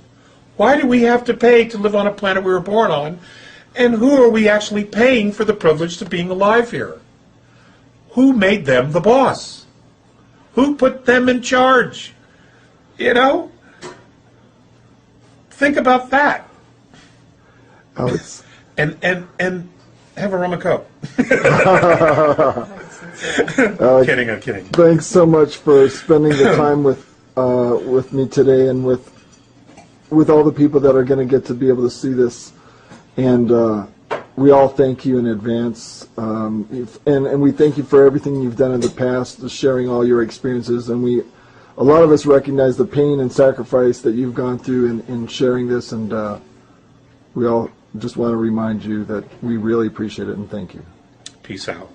S2: Why do we have to pay to live on a planet we were born on? And who are we actually paying for the privilege of being alive here? Who made them the boss? Who put them in charge? You know? Think about that.
S1: Alex.
S2: And have a rum and coke. Kidding, I'm kidding.
S1: Thanks so much for spending the time with me today, and with all the people that are going to get to be able to see this. And we all thank you in advance. And we thank you for everything you've done in the past, sharing all your experiences. And a lot of us recognize the pain and sacrifice that you've gone through in sharing this. And we all just want to remind you that we really appreciate it and thank you.
S2: Peace out.